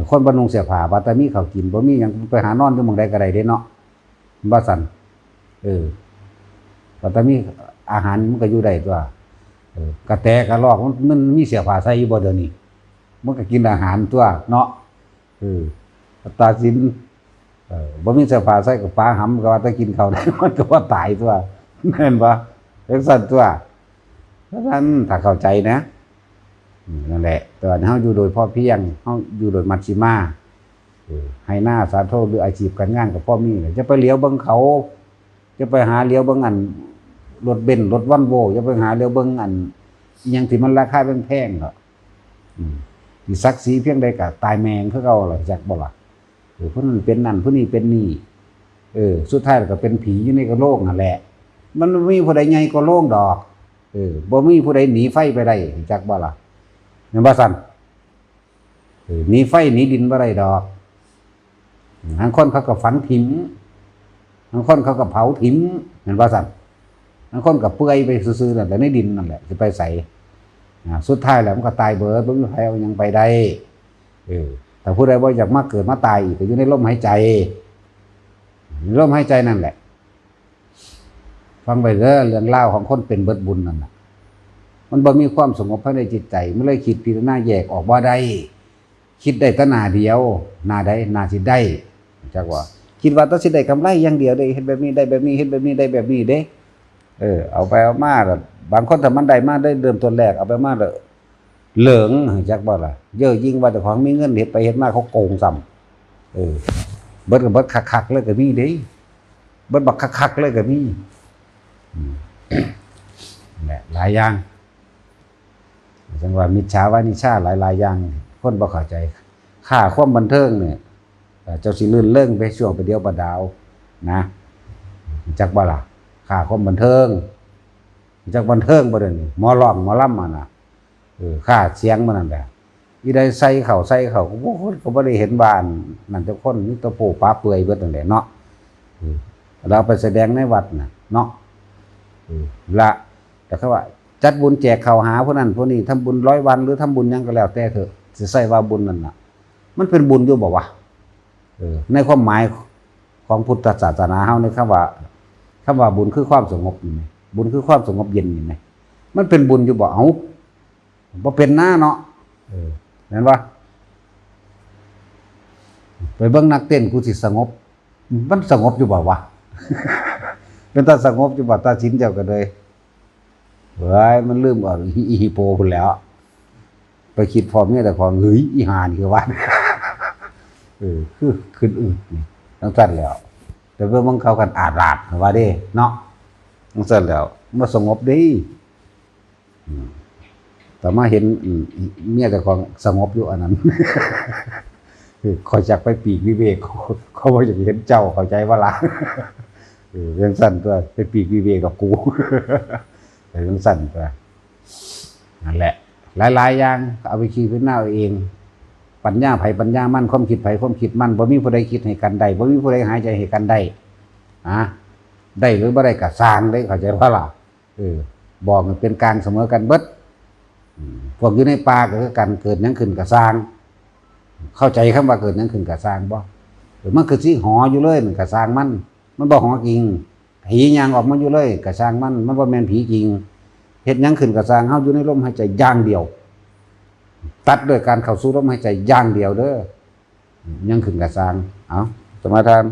คนบ่นุ่งเสื้อผ้าบ่แต่มีข้าวกินบ่มีหยังไปหานอนอยู่หม้องใดก็ได้เด้เนาะบ่สั่นบ่แต่มีอาหารมันก็อยู่ได้ตัวกระแตกระรอกมันมีเสื้อผ้าใส่อยู่บ่เดี๋ยวนี้มันก็กินอาหารตัวเนาะตาสินบ่มีเสื้อผ้าใส่ก็ปลาหำก็ว่าแต่กินข้าวได้มันก็ว่าตายตัวแม่นบ่จังซั่นตัวเพราะฉะนั้นถ้าเข้าใจนะนั่นแหละแต่เฮาอยู่โดยพ่อเพียงเฮาอยู่โดยมัชฌิมาให้หน้าสาโทหรืออาชีพการงานกับพ่อมีจะไปเลี้ยวเบิ่งเขาจะไปหาเลี้ยวเบิ่งอันรถเบนซ์รถวันโวจะไปหาเลี้ยวเบิ่งอันอีหยังที่มันราคาแพงๆเนาะที่ศักดิ์ศรีเพียงใดก็ตายแมงคือเก่าล่ะจักบ่ล่ะผู้นั้นเป็นนั่นผู้นี้เป็นนี่สุดท้ายก็เป็นผีอยู่ในกระโหลกนั่นแหละมันบ่มีผู้ใดใหญ่กว่าโลกดอกบ่มีผู้ใดหนีไฟไปได้จักบ่ล่ะแม่นบ่ซั่นหนีไฟหนีดินบ่ได้ดอกบางคนเขาก็ฝันถิ่มบางคนเขาก็เผาถิ่มแม่นบ่ซั่นบางคนก็เปื่อยไปซื่อๆนั่นแหละในดินนั่นแหละสิไปใส่สุดท้ายแล้วมันก็ตายเบิดบ่มีใครเอาหยังไปได้ แต่ผู้ใดบ่อยากมาเกิดมาตายอีกก็อยู่ในลมหายใจลมหายใจนั่นแหละฟังไปเด้อเรื่องเล่าของคนเป็นเบิดบุญนั่นน่ะมันบ่มีความสงบภายในจิตใจมันเลยคิดพิจารณาแยกออกบ่ได้คิดได้แต่หน้าเดียวหน้าใดหน้าสิได้จักว่าคิดว่าต้องสิได้กำไรอย่างเดียวได้เฮ็ดแบบนี้ได้แบบนี้เฮ็ดแบบนี้ได้แบบนี้เด้เอาไปเอามาแล้วบางคนถ้ามันได้มาได้เริ่มต้นแรกเอาไปมาแล้วเหลิงจักบ่ล่ะเยอะยิ่งว่าเจ้าของมีเงินเฮ็ดไปเฮ็ดมาเขาโกงซ้ำเบิดก็เบิดคักๆเลยก็มีเด้เบิดบักคักๆเลยก็มีแหละหลายอย่างจังว่ามิจฉาวานิชาหลายๆอย่างคนบ่เข้าใจค่าความบันเทิงเนี่ยเจ้าสิลื่นเริงไปช่วงไปเดียวประดาวนะจักบ่ล่ะค่าความบันเทิงจักบันเทิงบ่เด้อนี่หมอร้องหมอลำน่ะค่าเสียงมันนั่นแหละอีได้ใส่เข้าก็บ่ได้เห็นบ้านนั่นเจ้าคนมีแตะโปป้าเปื่อยเบิดนั่นแหละเนาะเราไปแสดงในวัดน่ะเนาะละแต่เขาว่าจัดบุญแจกข้าวหาพวกนั้นพวกนี้ทำบุญ100 วันหรือทำบุญยังก็แล้วแต่เถอะสิใส่ว่าบุญนั่นน่ะมันเป็นบุญอยู่บ่วะในความหมายของพุทธศาสนาเฮาในคำว่าบุญคือความสงบนี่บุญคือความสงบเย็นนี่ไหมมันเป็นบุญอยู่บ่เอาบ่เป็นหน้าเนาะเห็นปะไปเบิ่งนักเต้นกูสิสงบมันสงบอยู่บ่วะ เป็นตาสงบอยู่บ่ตาชินเจ้าก็เลยเฮ้ยมันลืมอ่ะอีฮิโปพุ่นแล้วไปคิดพร้อมเนี่ยแต่ของเฮ้ยอีหานี่คือว่าคือขึ้นอื่นนี่ตั้งแต่แล้วแต่เมื่อมึงเขากันอาดราดว่าเด้เนาะตั้งแต่แล้วมันสงบดีแต่มาเห็นเมียแต่ของสงบอยู่อันนั้นคอยจักไปปีกวิเวกเขาบอกอยากเห็นเจ้าเข้าใจว่าล่ะเรื่องสั้นตัวไปปีกวิเวกกับกูเรื่องสั้นตัวนั่นแหละหลายๆอย่างเอาไปคิดเป็นหน้าเองปัญญาไผปัญญามั่นความคิดไผความคิดมั่นบ่มีผู้ใดคิดให้กันได้บ่มีผู้ใดหายใจให้กันได้ได้หรือบ่ได้ก็สร้างได้เข้าใจว่าล่ะบอกมันเป็นกลางเสมอกันเบิดพวกอยู่ในป่าก็คือกันเกิดยังขึ้นก็สร้างเข้าใจคำว่าเกิดยังขึ้นก็สร้างบ่มันคือสิหออยู่เลยมันก็สร้างมันบ่หอจริงผียางออกมาอยู่เลยก็สร้างมันบ่แม่นผีจริงเฮ็ดยังขึ้นก็สร้างเฮาอยู่ในลมหายใจอย่างเดียวตัดด้วยการเข้าสู่ลมหายใจอย่างเดียวเด้อยังขึ้นก็สร้างเอาสมาทาน